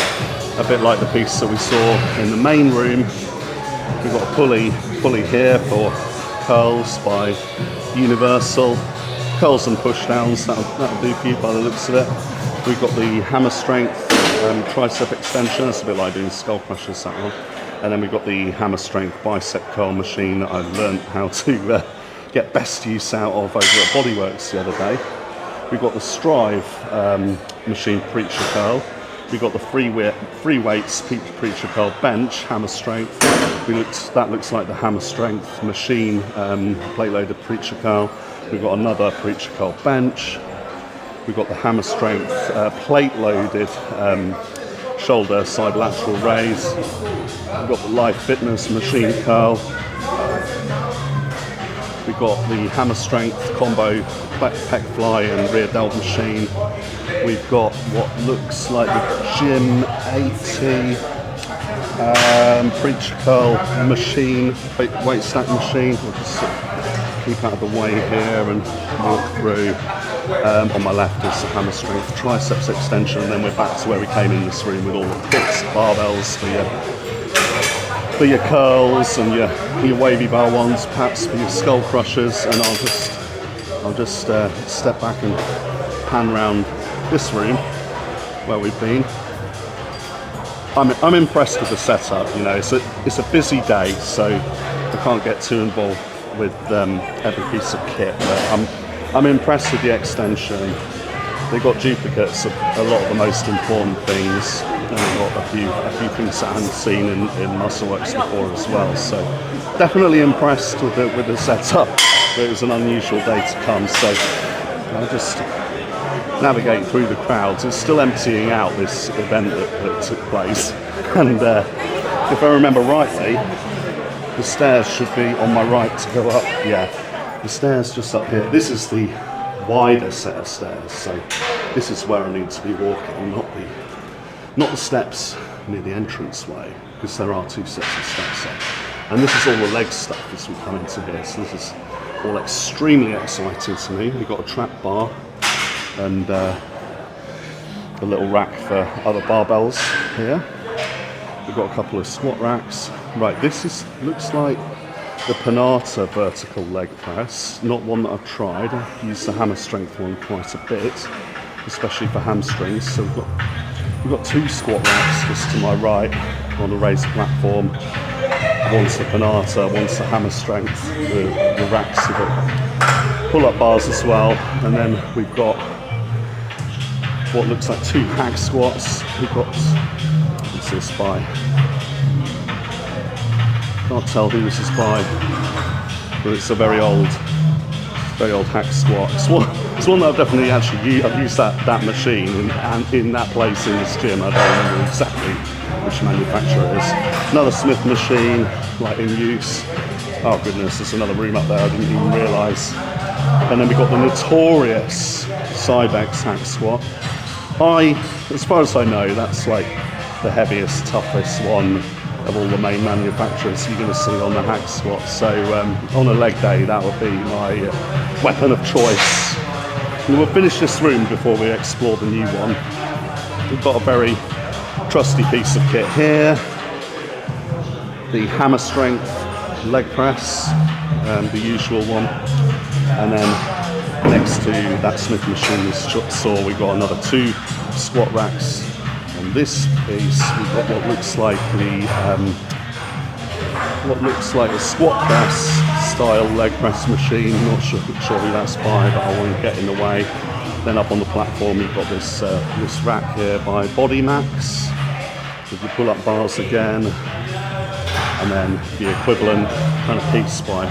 S1: a bit like the piece that we saw in the main room. We've got a pulley here for curls by Universal. Curls and push downs, that'll do for you by the looks of it. We've got the Hammer Strength tricep extension. That's a bit like doing skull crushers, that one. And then we've got the Hammer Strength bicep curl machine that I learned how to get best use out of over at Bodyworks the other day. We've got the Strive machine preacher curl. We've got the free weights preacher curl bench, Hammer Strength. That looks like the Hammer Strength machine plate loaded preacher curl. We've got another preacher curl bench. We've got the Hammer Strength plate loaded shoulder side lateral raise. We've got the Life Fitness machine curl. We've got the Hammer Strength combo pec fly and rear delt machine. We've got what looks like the Gym 80 preacher curl machine, weight stack machine. We'll just keep out of the way here and walk through. On my left is the Hammer Strength triceps extension, and then we're back to where we came in this room with all the kits, barbells for your curls and your wavy bar ones, perhaps for your skull crushers. And I'll just step back and pan round this room where we've been. I'm impressed with the setup. You know, it's a busy day, so I can't get too involved with every piece of kit. But I'm impressed with the extension. They've got duplicates of a lot of the most important things, and they've got a few things that I hadn't seen in Muscleworks before as well. So definitely impressed with the setup. But it was an unusual day to come, so I'll just navigate through the crowds. It's still emptying out, this event that took place, and if I remember rightly, the stairs should be on my right to go up. Yeah. The stairs just up here. This is the wider set of stairs, so this is where I need to be walking, not the steps near the entranceway, because there are two sets of steps up. And this is all the leg stuff as we come into here, so this is all extremely exciting to me. We've got a trap bar and a little rack for other barbells here. We've got a couple of squat racks. Right, looks like the Panata vertical leg press, not one that I've tried. I've used the Hammer Strength one quite a bit, especially for hamstrings. So we've got two squat racks just to my right on the raised platform. One's the Panata, one's the Hammer Strength. The racks have got pull-up bars as well, and then we've got what looks like 2 hack squats. We've got, what's this by? Can't tell who this is by, but it's a very old hack squat. It's one that I've definitely I've used that machine in that place in this gym. I don't remember exactly which manufacturer it is. Another Smith machine, like in use. Oh goodness, there's another room up there I didn't even realise. And then we've got the notorious Cybex hack squat. As far as I know, that's like the heaviest, toughest one of all the main manufacturers you're going to see on the hack squat. So on a leg day, that would be my weapon of choice. And we'll finish this room before we explore the new one. We've got a very trusty piece of kit here. The hammer strength leg press, the usual one. And then next to that Smith machine you saw, we've got another 2 squat racks. On this piece, we've got what looks like a squat press style leg press machine. Not sure who that's by, but I won't get in the way. Then up on the platform, you've got this rack here by Body Max with the pull-up bars again, and then the equivalent kind of piece by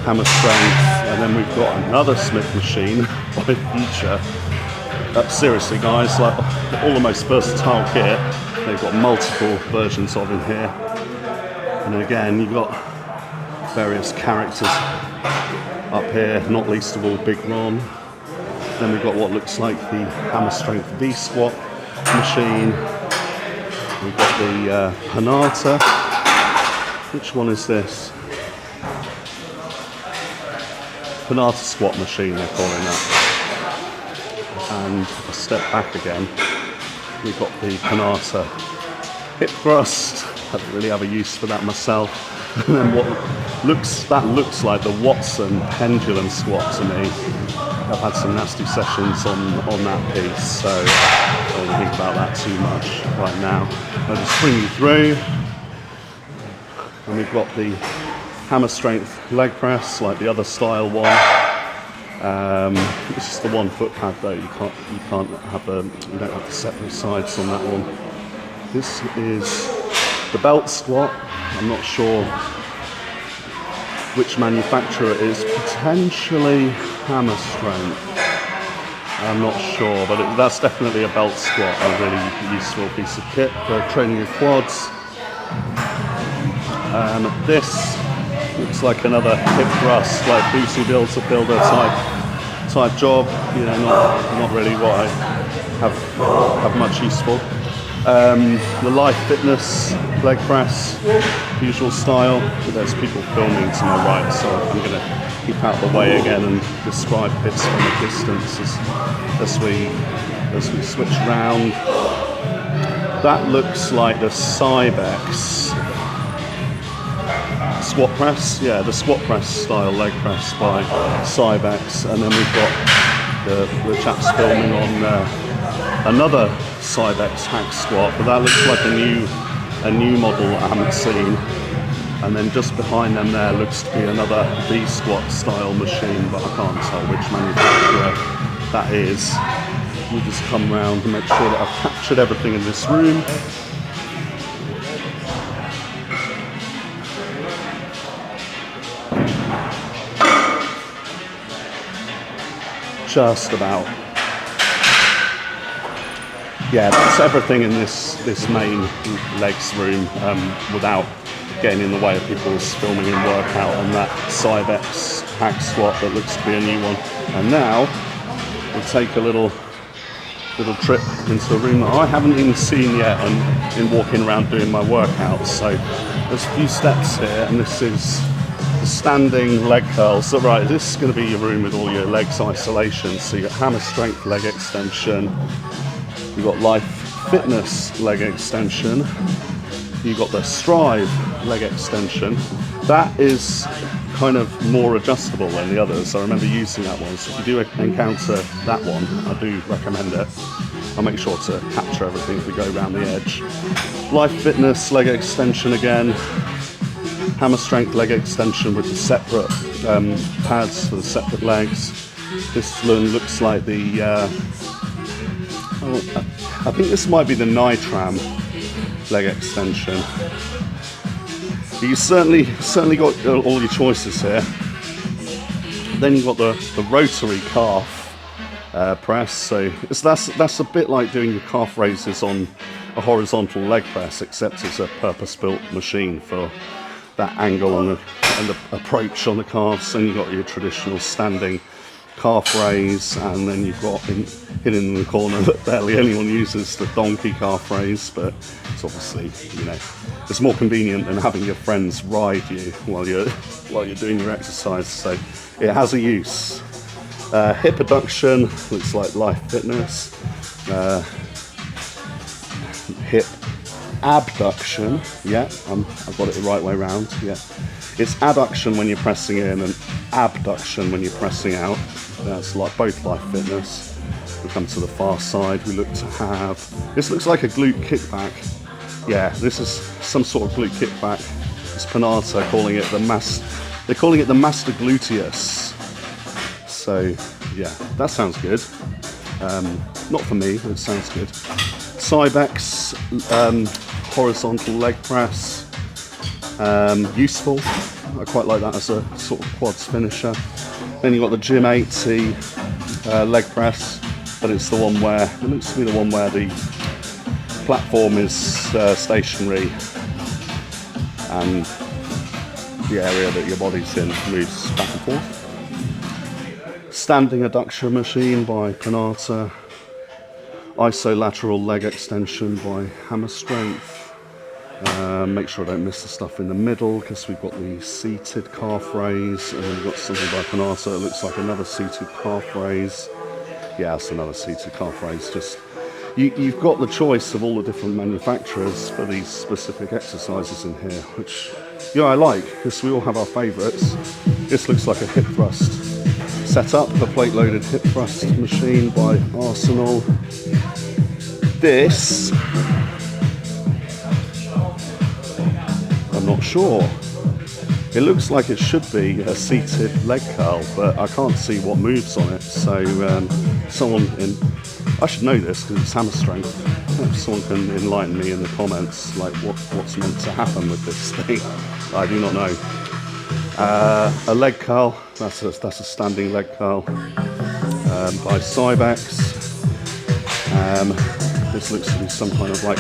S1: Hammer Strength. And then we've got another Smith machine by Future. Seriously guys, like all the most versatile kit, they've got multiple versions of in here. And again, you've got various characters up here, not least of all Big Ron. Then we've got what looks like the Hammer Strength V-Squat machine. We've got the Panata. Which one is this? Panata squat machine, they're calling that. And a step back again, we've got the Panata hip thrust. I don't really have a use for that myself. And then that looks like the Watson pendulum squat to me. I've had some nasty sessions on that piece, so I don't want to think about that too much right now. I'll just bring you through. And we've got the hammer strength leg press, like the other style one. This is the 1 foot pad though. You don't have the separate sides on that one. This is the belt squat. I'm not sure which manufacturer it is. Potentially Hammer Strength. I'm not sure, but that's definitely a belt squat. A really useful piece of kit for training your quads. This looks like another hip thrust, like bodybuilder type job. You know, not really what I have much use for. The Life Fitness leg press, usual style. But there's people filming to my right, so I'm going to keep out of the way again and describe bits from a distance as we switch around. That looks like the Cybex squat press, yeah, the squat press style leg press by Cybex. And then we've got the chaps filming on another Cybex hack squat, but that looks like a new model I haven't seen. And then just behind them there looks to be another V-squat style machine, but I can't tell which manufacturer that is. We'll just come around and make sure that I've captured everything in this room. Just about. Yeah, that's everything in this main legs room, without getting in the way of people's filming and workout on that Cybex hack squat that looks to be a new one. And now we'll take a little trip into a room that I haven't even seen yet in walking around doing my workouts. So there's a few steps here, and this is the standing leg curls. So right, this is going to be your room with all your legs isolation. So you've got hammer strength leg extension, you've got Life Fitness leg extension, you've got the Strive leg extension. That is kind of more adjustable than the others. I remember using that one. So if you do encounter that one, I do recommend it. I'll make sure to capture everything as we go around the edge. Life Fitness leg extension again. hammer strength leg extension with the separate pads for the separate legs. This one looks like the, I think this might be the Nitram leg extension. You certainly got all your choices here. Then you've got the rotary calf press. So that's a bit like doing your calf raises on a horizontal leg press, except it's a purpose-built machine for that angle and the approach on the calves. And you've got your traditional standing calf raise, and then you've got hidden in the corner that barely anyone uses, the donkey calf raise, but it's obviously, you know, it's more convenient than having your friends ride you while you're doing your exercise, so it has a use. Hip adduction looks like Life Fitness. Hip abduction, yeah, I've got it the right way around, yeah. It's adduction when you're pressing in and abduction when you're pressing out. That's like both Life Fitness. We come to the far side, we look to have, this looks like a glute kickback. Yeah, this is some sort of glute kickback. It's Panata calling it they're calling it the master gluteus. So yeah, that sounds good. Not for me, but it sounds good. Cybex, horizontal leg press, useful. I quite like that as a sort of quads finisher. Then you've got the Gym 80 leg press, but it's the one where, it looks to be the one where the platform is stationary and the area that your body's in moves back and forth. Standing adduction machine by Panata. Isolateral leg extension by Hammer Strength. Make sure I don't miss the stuff in the middle, because we've got the seated calf raise, and then we've got something by Panata. It looks like another seated calf raise. Yeah, it's another seated calf raise. Just you've got the choice of all the different manufacturers for these specific exercises in here, which I like, because we all have our favourites. This looks like a hip thrust setup, a plate-loaded hip thrust machine by Arsenal. This, I'm not sure. It looks like it should be a seated leg curl, but I can't see what moves on it. So I should know this because it's Hammer Strength. If someone can enlighten me in the comments, like what's meant to happen with this thing, I do not know. A leg curl, that's a standing leg curl by Cybex. This looks to be some kind of like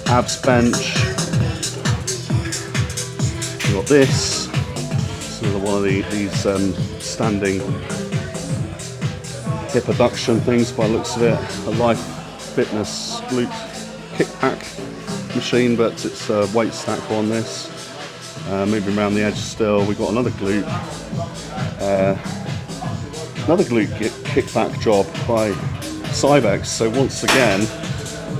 S1: abs bench. You've got this. It's another one of these standing hip adduction things by the looks of it. A Life Fitness glute kickback machine, but it's a weight stack on this. Moving around the edge still, we've got another glute kickback job by Cybex. So once again,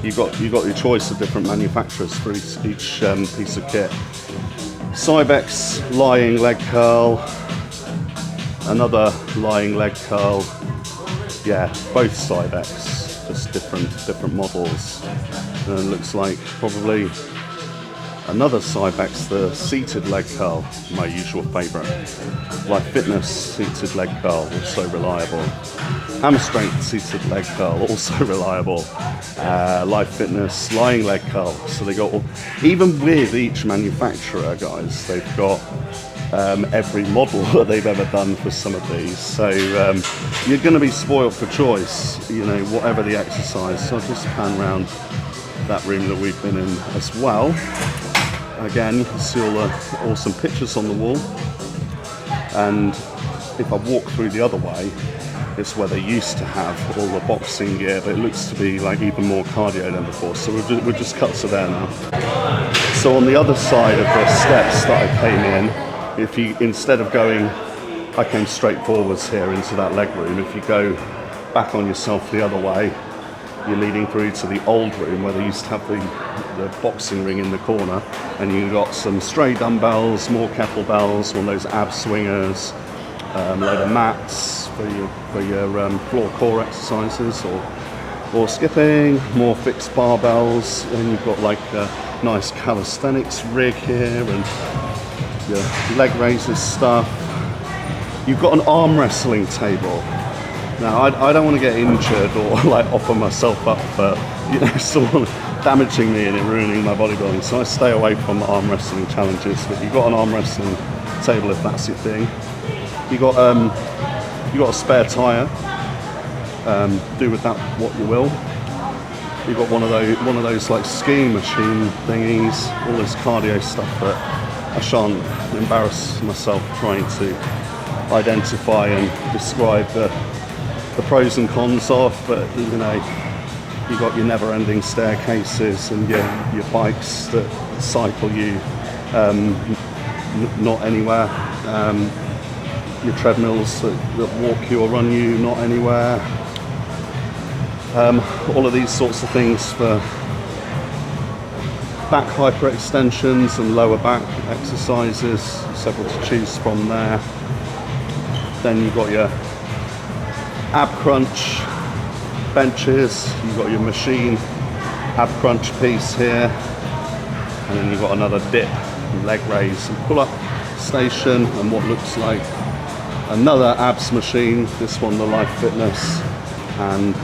S1: you've got your choice of different manufacturers for each piece of kit. Cybex lying leg curl, another lying leg curl. Yeah, both Cybex, just different models. And it looks like probably another Cybex, the seated leg curl, my usual favourite. Life Fitness seated leg curl, also reliable. Hammer Strength seated leg curl, also reliable. Life Fitness lying leg curl. So they got all, even with each manufacturer, guys, they've got every model that they've ever done for some of these. So you're going to be spoiled for choice, you know, whatever the exercise. So I'll just pan around that room that we've been in as well. Again, you can see all the awesome pictures on the wall. And if I walk through the other way, it's where they used to have all the boxing gear, but it looks to be like even more cardio than before. So we'll just cut to there now. So on the other side of the steps that I came in, if you, instead of going, I came straight forwards here into that leg room. If you go back on yourself the other way, you're leading through to the old room where they used to have the boxing ring in the corner, and you've got some stray dumbbells, more kettlebells, one of those ab swingers, a load of mats for your floor core exercises or skipping, more fixed barbells, and you've got like a nice calisthenics rig here, and your leg raises stuff. You've got an arm wrestling table. Now, I don't want to get injured or like offer myself up for, you know, someone damaging me and it ruining my bodybuilding, so I stay away from arm wrestling challenges. But you've got an arm wrestling table if that's your thing. You got a spare tire. Do with that what you will. You've got one of those like skiing machine thingies, all this cardio stuff that I shan't embarrass myself trying to identify and describe the pros and cons of, but you know, you got your never-ending staircases and your bikes that cycle you not anywhere, your treadmills that walk you or run you not anywhere. All of these sorts of things for back hyperextensions and lower back exercises, several to choose from there. Then you've got your ab crunch benches, you've got your machine ab crunch piece here, and then you've got another dip, leg raise and pull up station, and what looks like another abs machine, this one the Life Fitness, and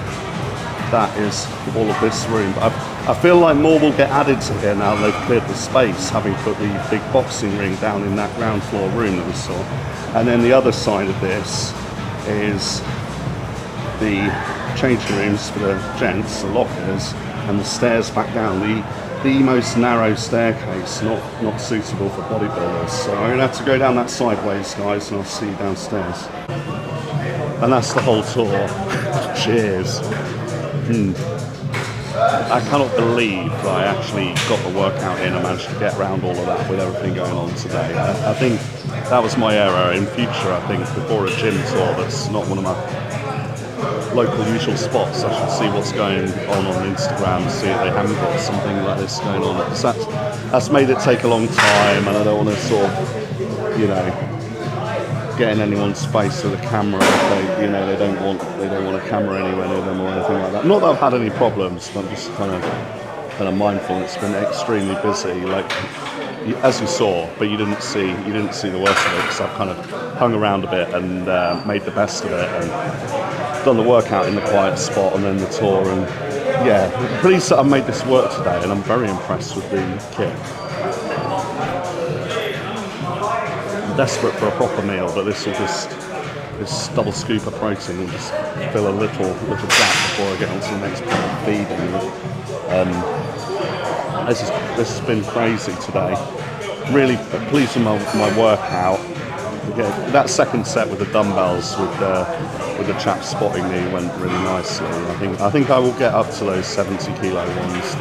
S1: that is all of this room. But I feel like more will get added to here now they've cleared the space, having put the big boxing ring down in that ground floor room that we saw. And then the other side of this is the changing rooms for the gents, the lockers, and the stairs back down. The most narrow staircase, not suitable for bodybuilders. So I'm gonna have to go down that sideways, guys, and I'll see you downstairs. And that's the whole tour. Cheers. I cannot believe that I actually got the workout in and managed to get around all of that with everything going on today. I think that was my error. In future, I think before a gym tour that's not one of my local usual spots, I should see what's going on Instagram, see if they haven't got something like this going on. Because that's made it take a long time, and I don't want to sort of, you know, get in anyone's face with a camera if they, you know, they don't want a camera anywhere near them or anything like that. Not that I've had any problems, but I'm just kind of mindful. It's been extremely busy, like as you saw, but you didn't see the worst of it, because I've kind of hung around a bit and made the best of it and done the workout in the quiet spot and then the tour. And yeah, pleased that I've made this work today, and I'm very impressed with the kit. Desperate for a proper meal, but this double scoop of protein will just fill a little gap before I get on to the next part of feeding. This has been crazy today. Really pleased with my workout. Again, that second set with the dumbbells with the chap spotting me went really nicely. I think I will get up to those 70 kilo ones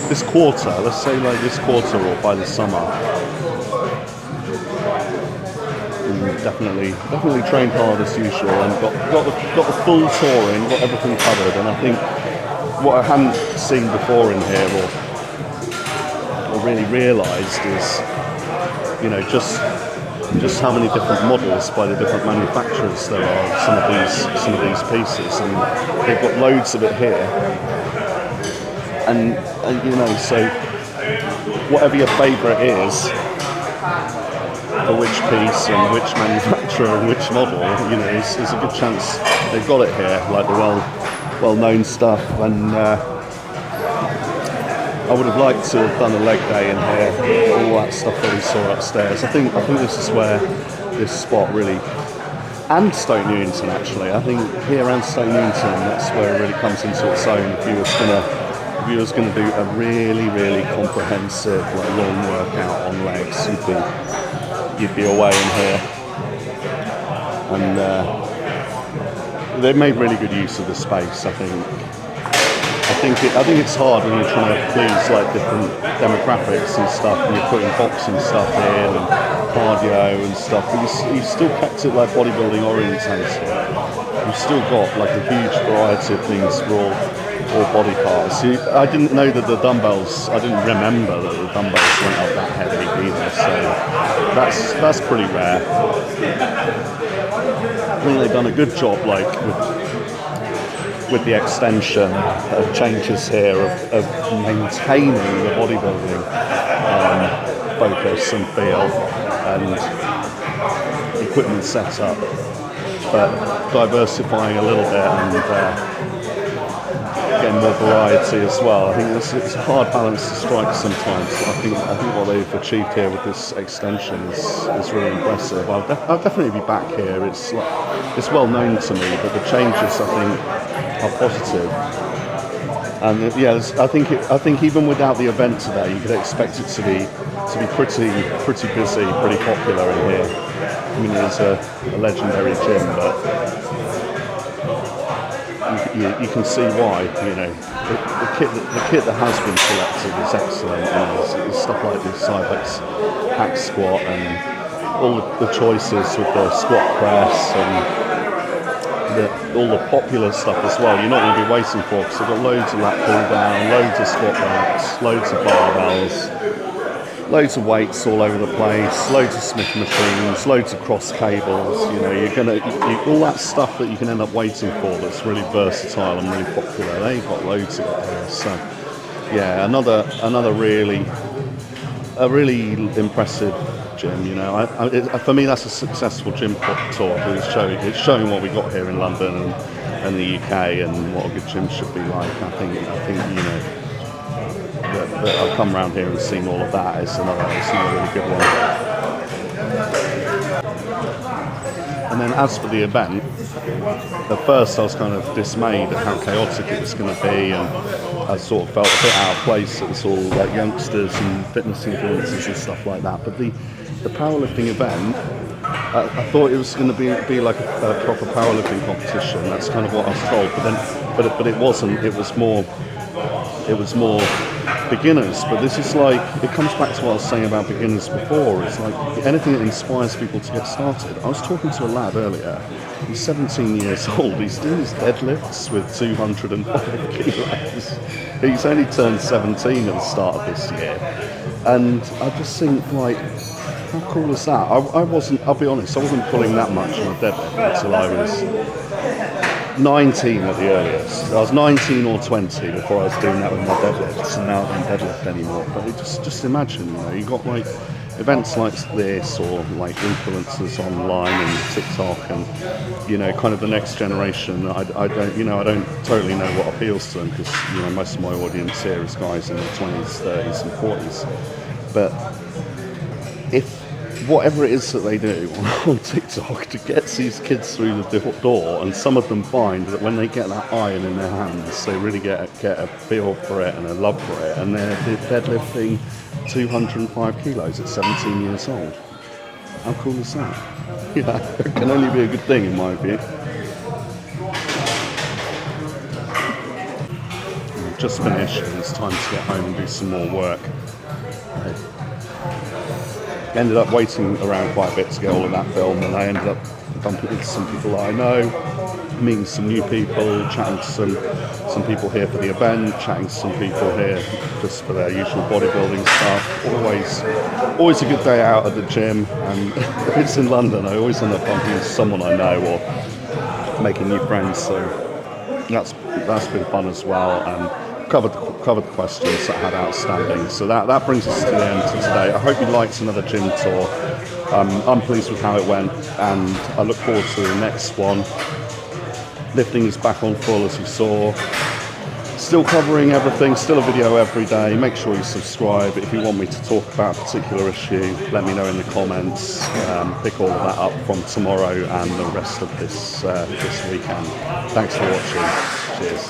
S1: this quarter, let's say like this quarter or by the summer. And definitely trained hard as usual, and got the full tour in, got everything covered. And I think what I hadn't seen before in here or really realised is, you know, just how many different models by the different manufacturers there are. Some of these pieces, and they've got loads of it here. And you know, so whatever your favourite is, for which piece and which manufacturer and which model, you know, it's a good chance they've got it here, like the well-known stuff. And I would have liked to have done a leg day in here, all that stuff that we saw upstairs. I think this is where this spot really, and Stoke Newington actually, I think here and Stoke Newington, that's where it really comes into its own. If you was going to do a really comprehensive, like, long workout on legs, you'd be away in here. And they've made really good use of the space. I think it's hard when you're trying to please like different demographics and stuff, and you're putting boxing stuff in and cardio and stuff, but you've still kept it like bodybuilding orientated. You've still got like a huge variety of things for all body parts. I didn't know that the dumbbells, I didn't remember that the dumbbells went up that heavy either, so that's pretty rare. I think they've done a good job, like with the extension of changes here of maintaining the bodybuilding looks and feel and equipment setup, but diversifying a little bit and getting more variety as well. I think it's a hard balance to strike sometimes. I think what they've achieved here with this extension is really impressive. I'll definitely be back here. It's well known to me, but the changes I think are positive. And I think even without the event today, you could expect it to be pretty busy, pretty popular in here. I mean, it's a legendary gym, but you can see why. You know, the kit that has been selected is excellent. And stuff like the Cybex hack squat and all the choices with the squat press and all the popular stuff as well. You're not going to be waiting for, because they've got loads of lat pull down, loads of squat racks, loads of barbells, loads of weights all over the place, loads of Smith machines, loads of cross cables. You know, all that stuff that you can end up waiting for that's really versatile and really popular. They've got loads of it here. So yeah, another really impressive gym. You know, for me that's a successful gym tour. It's showing what we got here in London and the UK and what a good gym should be like. I think you know, that I've come around here and seen all of that. It's another really good one. And then as for the event, at first I was kind of dismayed at how chaotic it was going to be, and I sort of felt a bit out of place. It was all like youngsters and fitness influencers and stuff like that. But the powerlifting event, I thought it was going to be like a proper powerlifting competition. That's kind of what I was told. But it wasn't. It was more beginners. But this is like, it comes back to what I was saying about beginners before. It's like anything that inspires people to get started. I was talking to a lad earlier. He's 17 years old. He's doing his deadlifts with 205 kilos. He's only turned 17 at the start of this year. And I just think, like, how cool is that? I'll be honest, I wasn't pulling that much on a deadlift until I was 19 at the earliest. I was 19 or 20 before I was doing that with my deadlifts, and now I don't deadlift anymore. But just imagine, you know, you got like events like this, or like influencers online and TikTok, and you know, kind of the next generation. I don't totally know what appeals to them, because you know, most of my audience here is guys in their 20s, 30s, and 40s. But if whatever it is that they do on TikTok to get these kids through the door, and some of them find that when they get that iron in their hands, they really get a feel for it and a love for it, and they're deadlifting 205 kilos at 17 years old. How cool is that? Yeah, it can only be a good thing in my view. I've just finished, and it's time to get home and do some more work. Ended up waiting around quite a bit to get all of that filmed, and I ended up bumping into some people that I know, meeting some new people, chatting to some people here for the event, chatting to some people here just for their usual bodybuilding stuff. Always a good day out at the gym, and if it's in London, I always end up bumping into someone I know or making new friends. So that's been fun as well, and covered the questions that I had outstanding. So that brings us to the end of today. I hope you liked another gym tour. I'm pleased with how it went, and I look forward to the next one. Lifting is back on full, as you saw. Still covering everything, still a video every day. Make sure you subscribe. If you want me to talk about a particular issue, let me know in the comments. Pick all of that up from tomorrow and the rest of this weekend. Thanks for watching. Cheers.